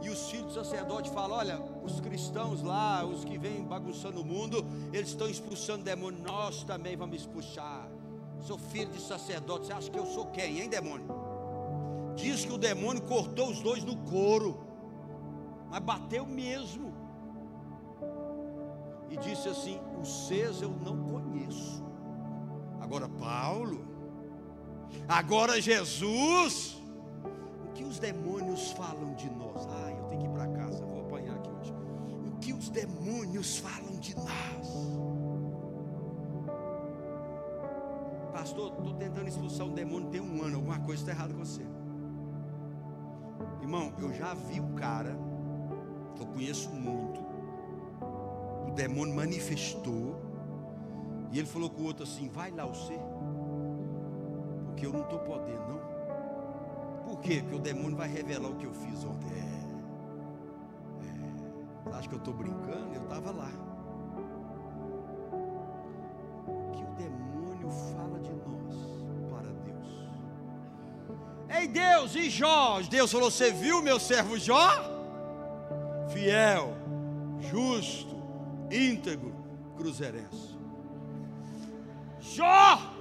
e os filhos do sacerdote falam, olha, os cristãos lá, os que vêm bagunçando o mundo, eles estão expulsando demônio, nós também vamos expulsar. Sou filho de sacerdote, você acha que eu sou quem, hein, demônio? Diz que o demônio cortou os dois no couro, mas bateu mesmo. E disse assim, os seus eu não conheço. Agora Paulo, agora Jesus, o que os demônios falam de nós? Eu tenho que ir para casa, vou apanhar aqui hoje. O que os demônios falam de nós? Pastor, estou tentando expulsar um demônio tem 1 ano, alguma coisa está errada com você. Irmão, eu já vi um cara, que eu conheço muito, o demônio manifestou, e ele falou com o outro assim, vai lá você, porque eu não estou podendo não. Por quê? Porque o demônio vai revelar o que eu fiz ontem. Você acha que eu estou brincando? Eu estava lá. Que o demônio fala de nós para Deus. Ei Deus, e Jó? Deus falou, você viu meu servo Jó? Fiel, justo, íntegro, cruzeirense. Jó!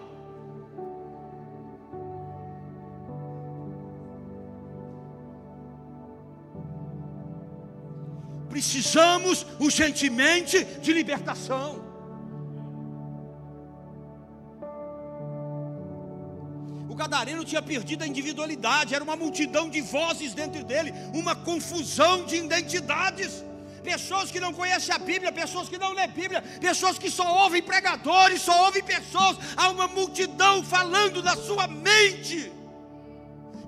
Precisamos urgentemente de libertação. O gadareno tinha perdido a individualidade, era uma multidão de vozes dentro dele, uma confusão de identidades. Pessoas que não conhecem a Bíblia, pessoas que não lêem a Bíblia, pessoas que só ouvem pregadores, só ouvem pessoas. Há uma multidão falando da sua mente.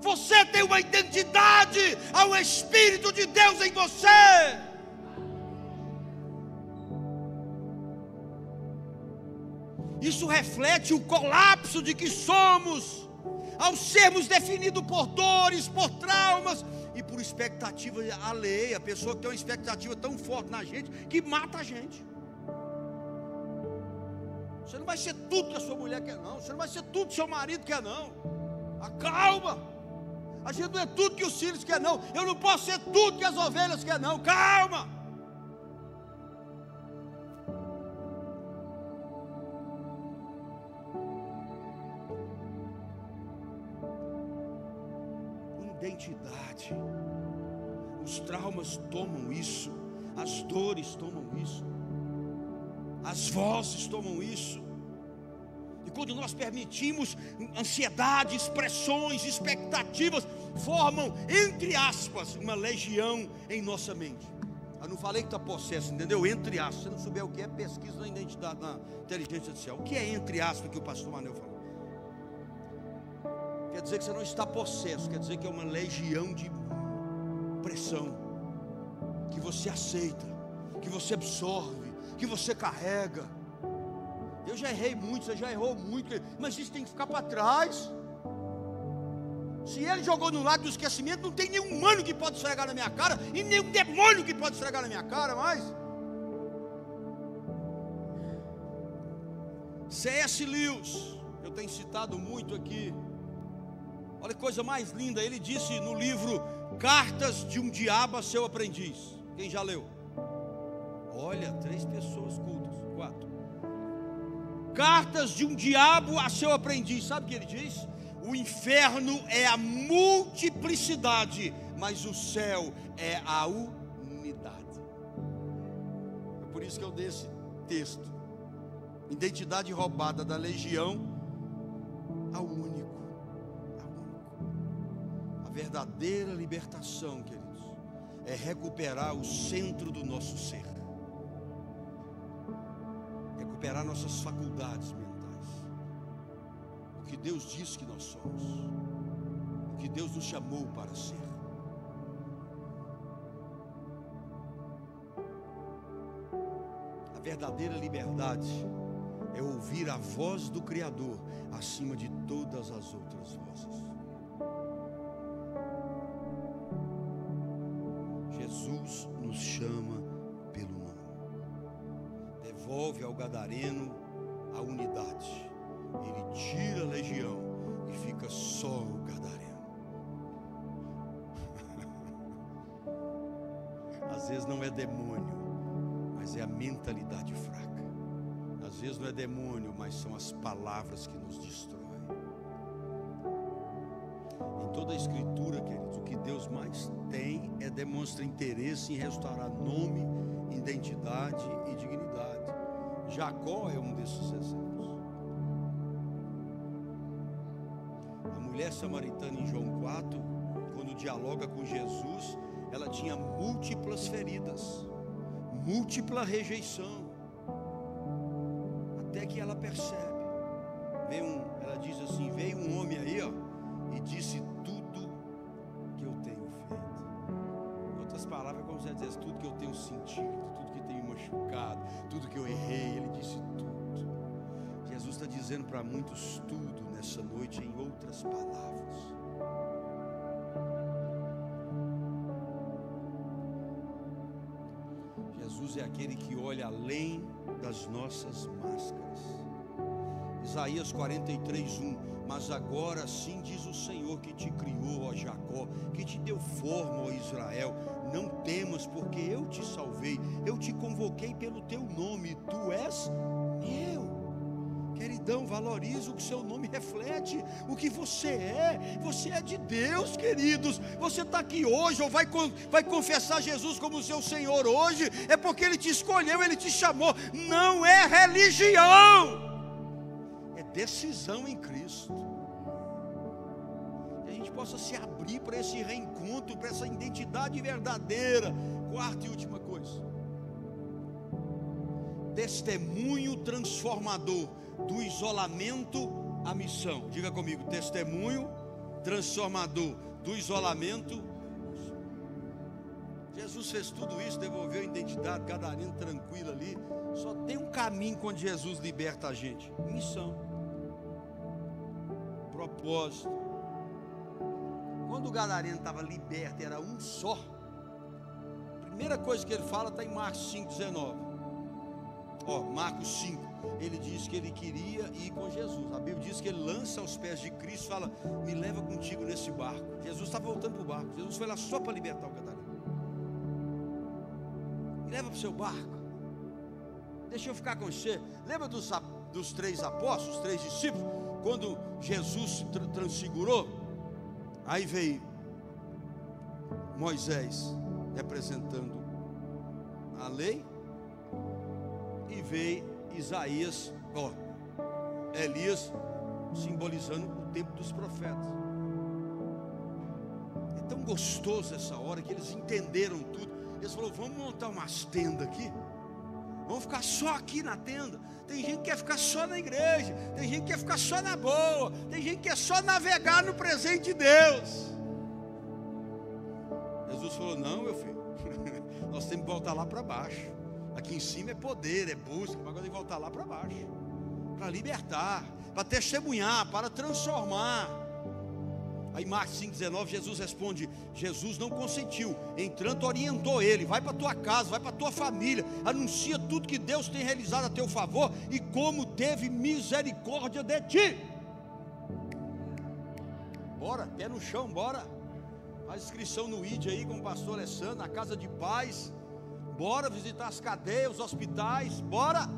Você tem uma identidade, há um Espírito de Deus em você. Isso reflete o colapso de que somos, ao sermos definidos por dores, por traumas e por expectativa alheia. A pessoa que tem uma expectativa tão forte na gente que mata a gente. Você não vai ser tudo que a sua mulher quer, não. Você não vai ser tudo que seu marido quer, não. Acalma. A gente não é tudo que os filhos querem, não. Eu não posso ser tudo que as ovelhas querem, não. Calma. Identidade. Os traumas tomam isso. As dores tomam isso. As vozes tomam isso. E quando nós permitimos, ansiedades, pressões, expectativas formam, entre aspas, uma legião em nossa mente. Eu não falei que está possesso, entendeu? Entre aspas. Se você não souber o que é, pesquisa na identidade, na inteligência artificial. O que é entre aspas que o pastor Manel falou? Quer dizer que você não está possesso, quer dizer que é uma legião de pressão que você aceita, que você absorve, que você carrega. Eu já errei muito, você já errou muito, mas isso tem que ficar para trás. Se ele jogou no lago do esquecimento, não tem nenhum humano que pode esfregar na minha cara, e nenhum demônio que pode esfregar na minha cara mais. C.S. Lewis, eu tenho citado muito aqui. Olha que coisa mais linda, ele disse no livro Cartas de um Diabo a Seu Aprendiz. Quem já leu? Olha, 3 pessoas cultas, 4. Cartas de um Diabo a Seu Aprendiz. Sabe o que ele diz? O inferno é a multiplicidade, mas o céu é a unidade. É por isso que eu dei esse texto. Identidade roubada da legião ao único. A verdadeira libertação, queridos, é recuperar o centro do nosso ser. Recuperar nossas faculdades mentais. O que Deus diz que nós somos. O que Deus nos chamou para ser. A verdadeira liberdade é ouvir a voz do Criador acima de todas as outras vozes. Jesus nos chama pelo nome. Devolve ao gadareno a unidade. Ele tira a legião e fica só o gadareno. Às vezes não é demônio, mas é a mentalidade fraca. Às vezes não é demônio, mas são as palavras que nos destroem. Em toda a escritura, queridos, o que Deus mais tem é demonstra interesse em restaurar nome, identidade e dignidade. Jacó é um desses exemplos. A mulher samaritana em João 4, quando dialoga com Jesus, ela tinha múltiplas feridas, múltipla rejeição, até que ela percebe. Ela diz assim: veio um homem aí, ó, e disse tudo que eu tenho feito. Em outras palavras, como você diz, tudo que eu tenho sentido, tudo que tenho machucado, tudo que eu errei, ele disse tudo. Jesus está dizendo para muitos tudo nessa noite, em outras palavras. Jesus é aquele que olha além das nossas máscaras. Isaías 43:1. Mas agora assim diz o Senhor que te criou, ó Jacó, que te deu forma, ó Israel. Não temas, porque eu te salvei. Eu te convoquei pelo teu nome. Tu és meu. Queridão, valorize o que seu nome reflete, o que você é. Você é de Deus, queridos. Você está aqui hoje, ou vai confessar Jesus como seu Senhor hoje, é porque Ele te escolheu, Ele te chamou. Não é religião, é decisão em Cristo. Que a gente possa se abrir para esse reencontro, para essa identidade verdadeira. Quarta e última coisa: testemunho transformador do isolamento à missão. Diga comigo: testemunho transformador do isolamento. Jesus fez tudo isso, devolveu a identidade, gadareno tranquilo ali. Só tem um caminho quando Jesus liberta a gente: missão, propósito. Quando o gadareno estava liberto, era um só. A primeira coisa que ele fala está em Marcos 5,19. Marcos 5, ele diz que ele queria ir com Jesus. A Bíblia diz que ele lança aos pés de Cristo e fala: me leva contigo nesse barco. Jesus está voltando para o barco. Jesus foi lá só para libertar o gadareno. Me leva para o seu barco, deixa eu ficar com você. Lembra dos 3 apóstolos, 3 discípulos, quando Jesus se transfigurou? Aí veio Moisés representando a lei, e veio Isaías, Elias simbolizando o tempo dos profetas. É tão gostoso essa hora que eles entenderam tudo. Eles falaram: vamos montar umas tendas aqui, vamos ficar só aqui na tenda. Tem gente que quer ficar só na igreja, tem gente que quer ficar só na boa, tem gente que quer só navegar no presente de Deus. Jesus falou: não, meu filho, nós temos que voltar lá para baixo. Aqui em cima é poder, é busca, mas agora tem que voltar lá para baixo, para libertar, para testemunhar, para transformar. Aí Marcos 5,19, Jesus responde: Jesus não consentiu, entanto orientou ele: vai para a tua casa, vai para a tua família, anuncia tudo que Deus tem realizado a teu favor e como teve misericórdia de ti. Bora, pé no chão, bora. Faz inscrição no ID aí com o pastor Alessandro, na Casa de Paz. Bora visitar as cadeias, os hospitais, bora.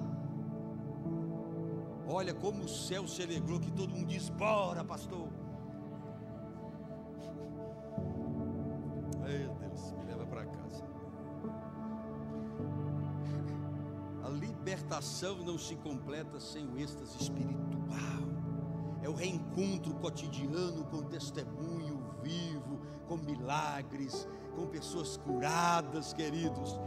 Olha como o céu se alegrou, que todo mundo diz: bora, pastor. Meu Deus, me leva para casa. A libertação não se completa sem o êxtase espiritual. É o reencontro cotidiano com testemunho vivo, com milagres, com pessoas curadas, queridos.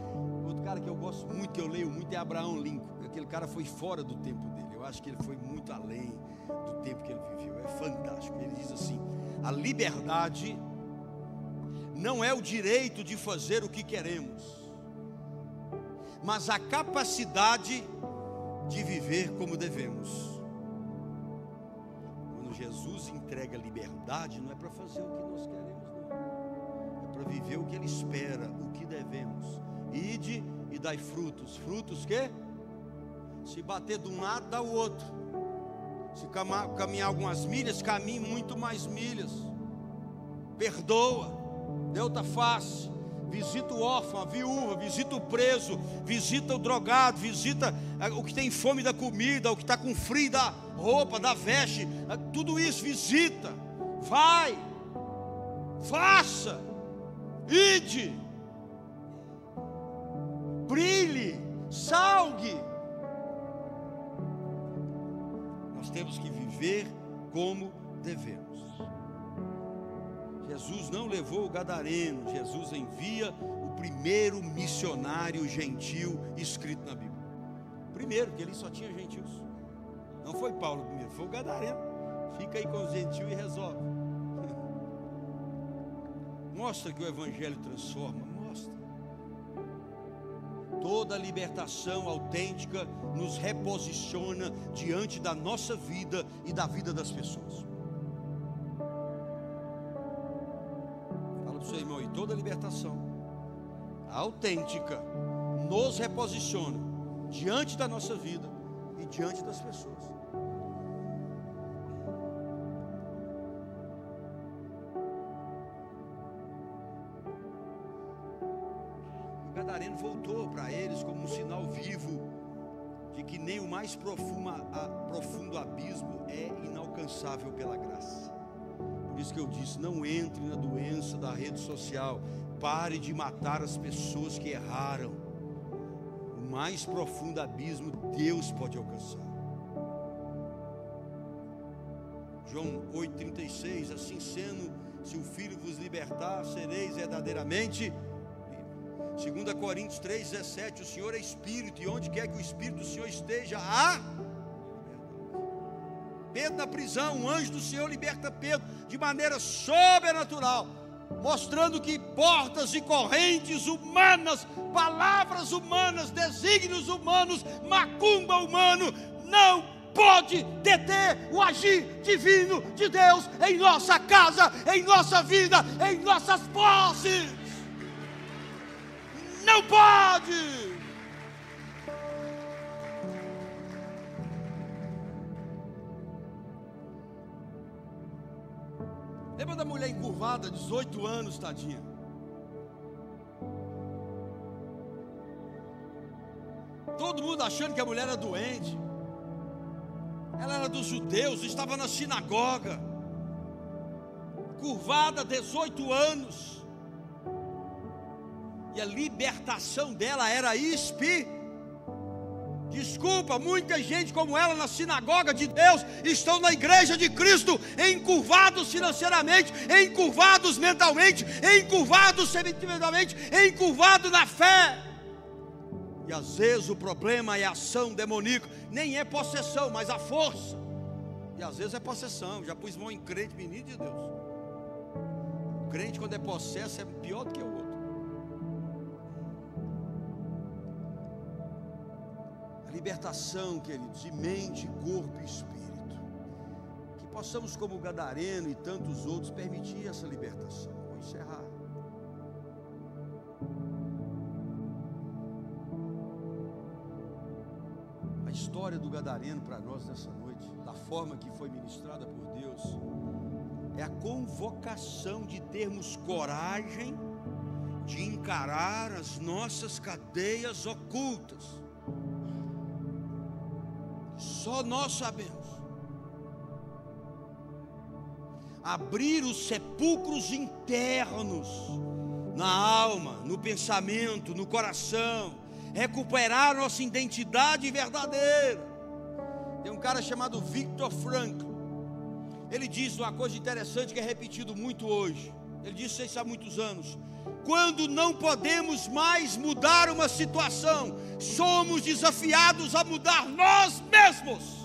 Outro cara que eu gosto muito, que eu leio muito, é Abraham Lincoln. Aquele cara foi fora do tempo dele. Eu acho que ele foi muito além do tempo que ele viveu. É fantástico. Ele diz assim: a liberdade não é o direito de fazer o que queremos, mas a capacidade de viver como devemos. Quando Jesus entrega liberdade, não é para fazer o que nós queremos, não. É para viver o que Ele espera, o que devemos. Ide e dai frutos. Frutos que? Se bater de um lado, dá o outro. Se caminhar algumas milhas, caminhe muito mais milhas. Perdoa, dê outra face. Visita o órfão, a viúva, visita o preso, visita o drogado, visita o que tem fome da comida, o que está com frio da roupa, da veste. Tudo isso visita. Vai, faça, ide, brilhe, salgue. Nós temos que viver como devemos. Jesus não levou o gadareno, Jesus envia o primeiro missionário gentil escrito na Bíblia. Primeiro, que ele só tinha gentios. Não foi Paulo primeiro, foi o gadareno. Fica aí com os gentios e resolve. Mostra que o evangelho transforma, mostra. Toda libertação autêntica nos reposiciona diante da nossa vida e da vida das pessoas. Seu irmão, e toda libertação autêntica nos reposiciona diante da nossa vida e diante das pessoas. O gadareno voltou para eles como um sinal vivo de que nem o mais profundo abismo é inalcançável pela graça. Por isso que eu disse: não entre na doença da rede social. Pare de matar as pessoas que erraram. O mais profundo abismo Deus pode alcançar. João 8,36: assim sendo, se o Filho vos libertar, sereis verdadeiramente livres. 2 Coríntios 3,17: o Senhor é Espírito, e onde quer que o Espírito do Senhor esteja, há Pedro na prisão, um anjo do Senhor liberta Pedro de maneira sobrenatural, mostrando que portas e correntes humanas, palavras humanas, desígnios humanos, macumba humano, não pode deter o agir divino de Deus em nossa casa, em nossa vida, em nossas posses. Não pode. Lembra da mulher encurvada, 18 anos, tadinha? Todo mundo achando que a mulher era doente. Ela era dos judeus, estava na sinagoga, curvada, 18 anos. E a libertação dela era Desculpa, muita gente como ela na sinagoga de Deus estão na igreja de Cristo, encurvados financeiramente, encurvados mentalmente, encurvados sentimentalmente, encurvados na fé. E às vezes o problema é a ação demoníaca, nem é possessão, mas a força. E às vezes é possessão. Já pus mão em crente, menino de Deus. O crente, quando é possesso, é pior do que o outro. Libertação, queridos, de mente, corpo e espírito. Que possamos, como o gadareno e tantos outros, permitir essa libertação. Vou encerrar. A história do gadareno para nós nessa noite, da forma que foi ministrada por Deus, é a convocação de termos coragem de encarar as nossas cadeias ocultas. Só nós sabemos. Abrir os sepulcros internos na alma, no pensamento, no coração, recuperar nossa identidade verdadeira. Tem um cara chamado Viktor Frankl. Ele diz uma coisa interessante que é repetido muito hoje. Ele disse isso há muitos anos: quando não podemos mais mudar uma situação, somos desafiados a mudar nós mesmos.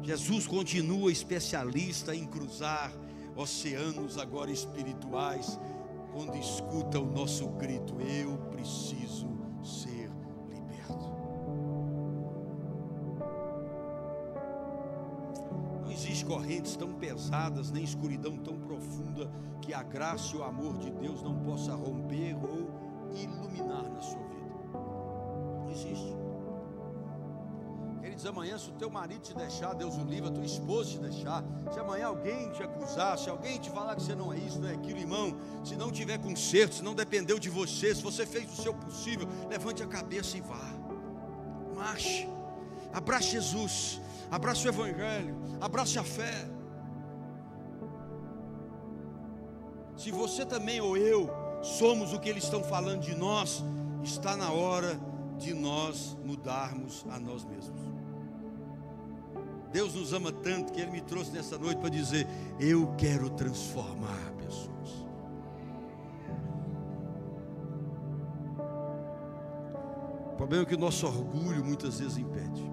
Jesus continua especialista em cruzar oceanos agora espirituais, quando escuta o nosso grito: eu preciso ser liberto. Não existe correntes tão pesadas, nem escuridão tão profunda, que a graça e o amor de Deus não possa romper ou iluminar na sua vida. Não existe. Queridos, amanhã, se o teu marido te deixar, Deus o livre, a tua esposa te deixar, se amanhã alguém te acusar, se alguém te falar que você não é isso, não é aquilo, irmão, se não tiver conserto, se não dependeu de você, se você fez o seu possível, levante a cabeça e vá. Marche, abrace Jesus, abrace o Evangelho, abrace a fé. Se você também ou eu somos o que eles estão falando de nós, está na hora de nós mudarmos a nós mesmos. Deus nos ama tanto que Ele me trouxe nessa noite para dizer: eu quero transformar pessoas. O problema é que o nosso orgulho muitas vezes impede.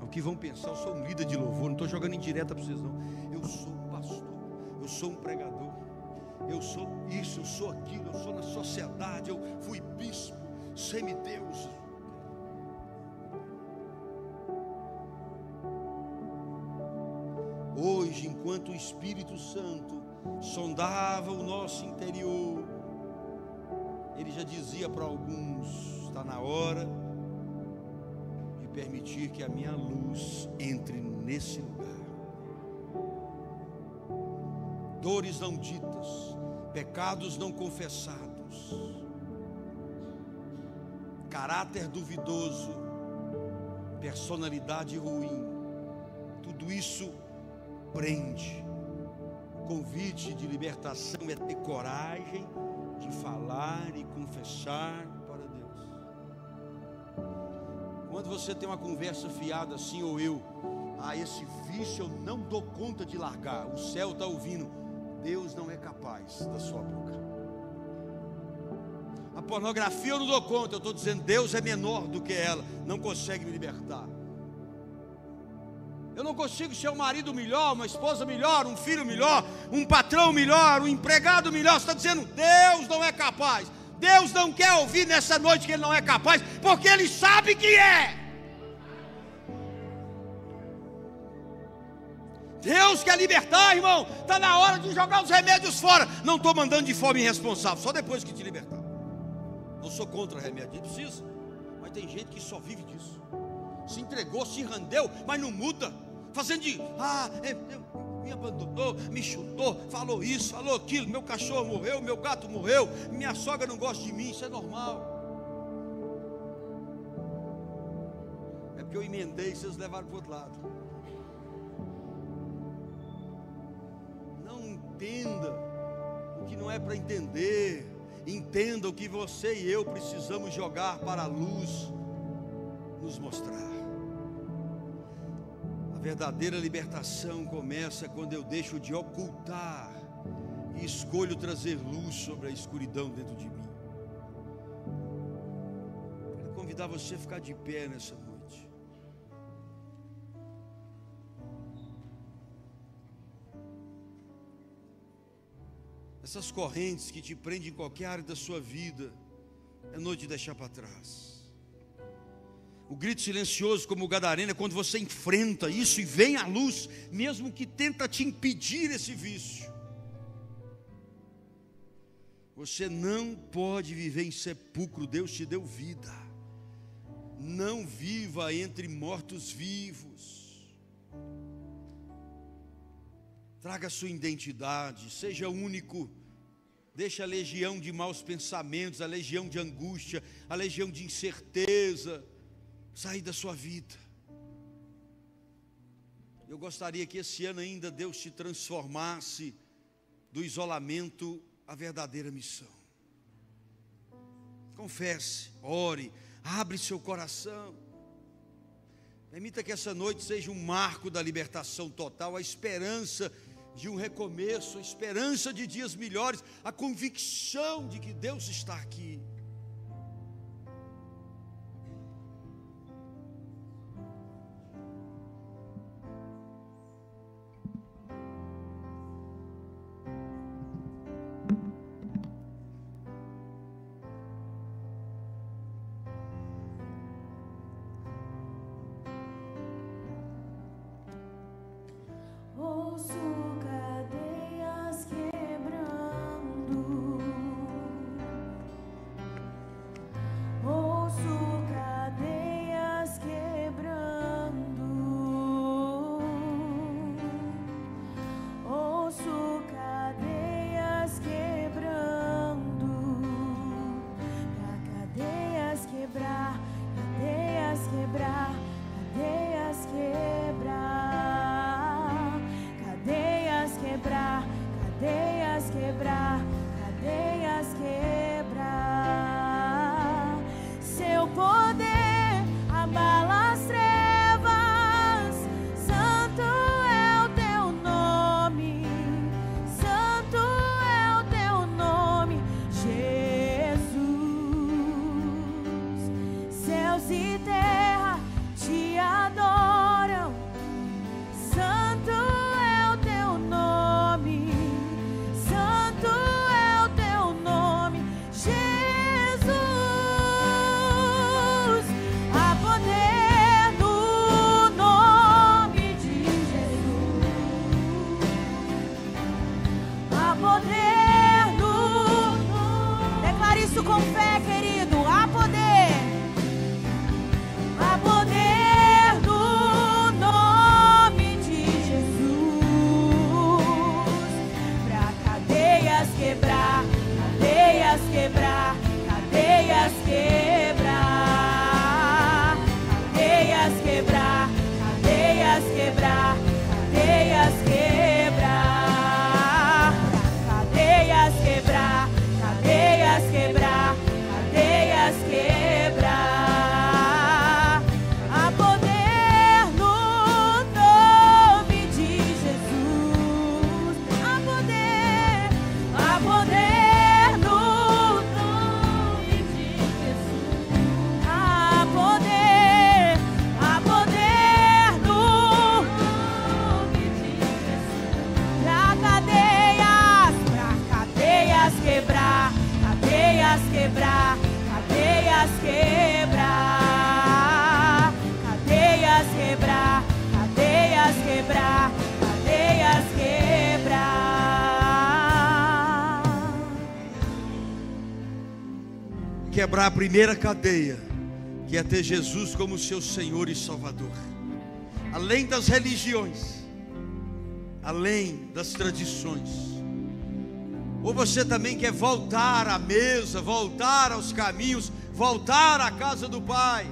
O que vão pensar? Eu sou um líder de louvor, não estou jogando indireta para vocês não. Eu sou um pastor, eu sou um pregador, eu sou isso, eu sou aquilo, eu sou na sociedade, eu fui bispo, semideus. Hoje, enquanto o Espírito Santo sondava o nosso interior, ele já dizia para alguns: está na hora de permitir que a minha luz entre nesse lugar. Dores não ditas, pecados não confessados, caráter duvidoso, personalidade ruim, tudo isso prende. O convite de libertação é ter coragem de falar e confessar para Deus. Quando você tem uma conversa fiada assim, ou eu, esse vício eu não dou conta de largar, o céu está ouvindo: Deus não é capaz da sua boca. A pornografia eu não dou conta, eu estou dizendo, Deus é menor do que ela, não consegue me libertar. Eu não consigo ser um marido melhor, uma esposa melhor, um filho melhor, um patrão melhor, um empregado melhor. Você está dizendo, Deus não é capaz. Deus não quer ouvir nessa noite que Ele não é capaz, porque Ele sabe que é. Deus quer libertar, irmão. Está na hora de jogar os remédios fora. Não estou mandando de forma irresponsável, só depois que te libertar. Não sou contra remédio, precisa. Mas tem gente que só vive disso. Se entregou, se rendeu, mas não muda. Fazendo de, me abandonou, me chutou, falou isso, falou aquilo. Meu cachorro morreu, meu gato morreu, minha sogra não gosta de mim, isso é normal. É porque eu emendei e vocês levaram para o outro lado. Entenda o que não é para entender. Entenda o que você e eu precisamos jogar para a luz nos mostrar. A verdadeira libertação começa quando eu deixo de ocultar e escolho trazer luz sobre a escuridão dentro de mim. Quero convidar você a ficar de pé nessa noite. Essas correntes que te prendem em qualquer área da sua vida, é noite de deixar para trás. O grito silencioso como o gadareno é quando você enfrenta isso e vem à luz, mesmo que tenta te impedir esse vício. Você não pode viver em sepulcro, Deus te deu vida. Não viva entre mortos-vivos. Traga a sua identidade, seja único. Deixa a legião de maus pensamentos, a legião de angústia, a legião de incerteza sair da sua vida. Eu gostaria que esse ano ainda Deus te transformasse do isolamento à verdadeira missão. Confesse, ore, abre seu coração. Permita que essa noite seja um marco da libertação total, a esperança de um recomeço, a esperança de dias melhores, a convicção de que Deus está aqui. quebrar a primeira cadeia, que é ter Jesus como seu Senhor e Salvador. Além das religiões, além das tradições. Ou você também quer voltar à mesa, voltar aos caminhos, voltar à casa do Pai.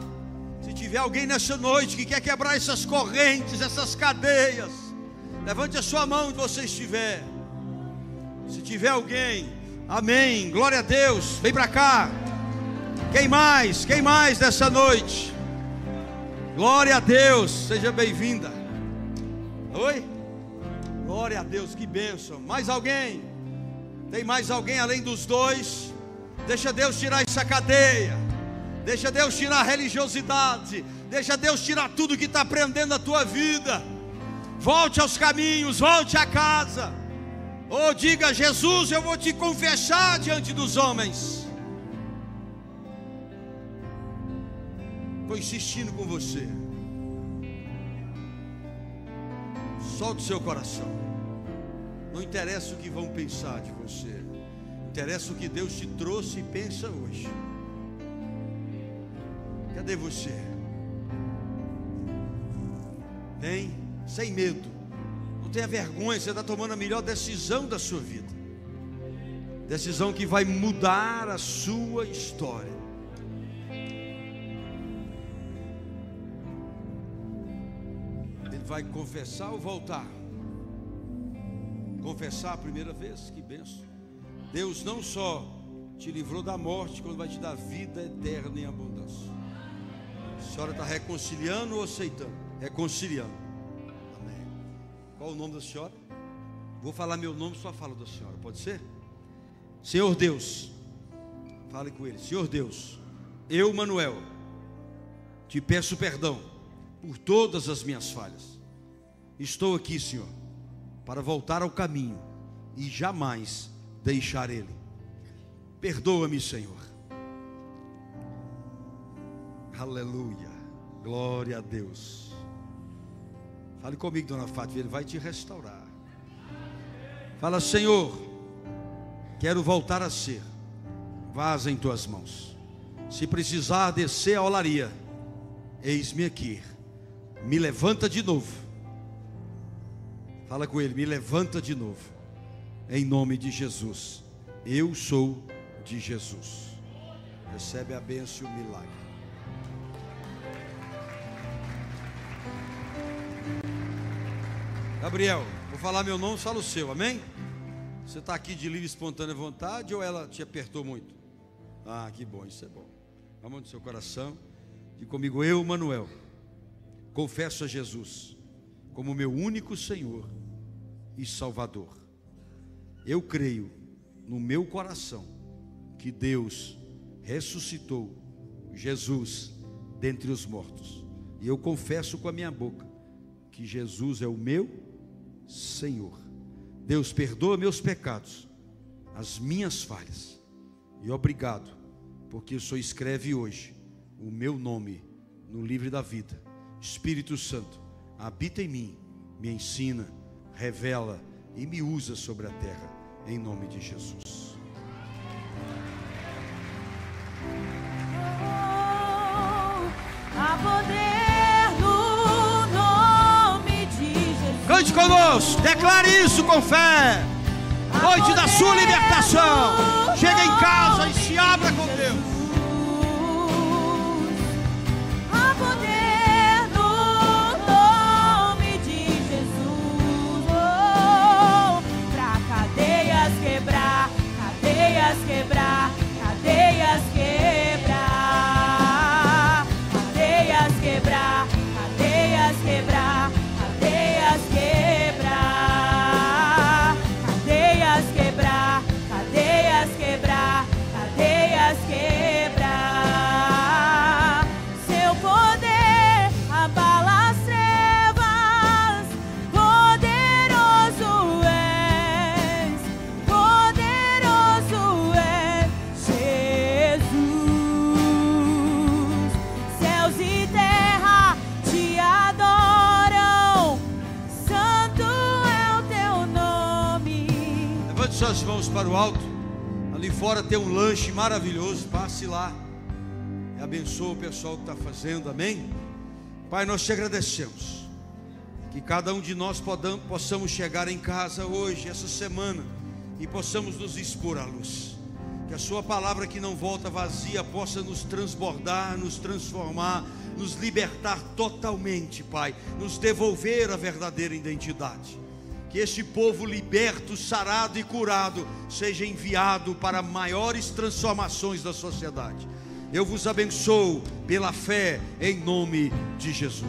Se tiver alguém nessa noite que quer quebrar essas correntes, essas cadeias, levante a sua mão onde você estiver. Se tiver alguém, amém, glória a Deus, vem para cá. Quem mais nessa noite? Glória a Deus, seja bem-vinda. Oi? Glória a Deus, que bênção. Mais alguém? Tem mais alguém além dos dois? Deixa Deus tirar essa cadeia. Deixa Deus tirar a religiosidade. Deixa Deus tirar tudo que está prendendo a tua vida. Volte aos caminhos, volte à casa. Ou diga: Jesus, eu vou te confessar diante dos homens. Estou insistindo com você. Solte o seu coração. Não interessa o que vão pensar de você, interessa o que Deus te trouxe e pensa hoje. Cadê você? Vem, sem medo. Não tenha vergonha, você está tomando a melhor decisão da sua vida. Decisão que vai mudar a sua história. Ele vai confessar ou voltar? Confessar a primeira vez, que benção. Deus não só te livrou da morte, quando vai te dar vida eterna em abundância. A senhora está reconciliando ou aceitando? Reconciliando. Amém. Qual o nome da senhora? Vou falar meu nome, só fala da senhora, pode ser? Senhor Deus, fale com ele. Senhor Deus, eu, Manuel, te peço perdão por todas as minhas falhas. Estou aqui, Senhor, para voltar ao caminho e jamais deixar ele. Perdoa-me, Senhor. Aleluia, glória a Deus. Fale comigo, dona Fátima, ele vai te restaurar. Fala: Senhor, quero voltar a ser vaso em tuas mãos. Se precisar descer a olaria, eis-me aqui. Me levanta de novo. Fala com ele: me levanta de novo, em nome de Jesus. Eu sou de Jesus. Recebe a bênção e o milagre. Gabriel, vou falar meu nome, fala o seu, amém? Você está aqui de livre e espontânea vontade ou ela te apertou muito? Ah, que bom, isso é bom. A mão do seu coração. Diga comigo: eu, Manuel, confesso a Jesus como meu único Senhor e Salvador. Eu creio no meu coração que Deus ressuscitou Jesus dentre os mortos, e eu confesso com a minha boca que Jesus é o meu Senhor. Deus, perdoa meus pecados, as minhas falhas, e obrigado, porque o Senhor escreve hoje o meu nome no livro da vida. Espírito Santo, habita em mim, me ensina, revela e me usa sobre a terra, em nome de Jesus. Há poder no nome de Jesus. Cante conosco, declare isso com fé. Noite da sua libertação. Chega em casa e se abra com Deus. Há poder no nome de Jesus. Pra cadeias quebrar, cadeias quebrar, cadeias quebrar, cadeias quebrar, cadeias quebrar, cadeias quebrar, cadeias quebrar, cadeias quebrar, cadeias quebrar. Seu poder abala as trevas, poderoso és, poderoso és Jesus. Céus e terra te adoram, santo é o teu nome. Levante suas mãos para o alto. Ali fora tem um lanche maravilhoso, passe lá e abençoa o pessoal que está fazendo, amém? Pai, nós te agradecemos, que cada um de nós possamos chegar em casa hoje, essa semana, e possamos nos expor à luz. Que a sua palavra que não volta vazia possa nos transbordar, nos transformar, nos libertar totalmente, Pai, nos devolver a verdadeira identidade. Que este povo liberto, sarado e curado seja enviado para maiores transformações da sociedade. Eu vos abençoo pela fé em nome de Jesus.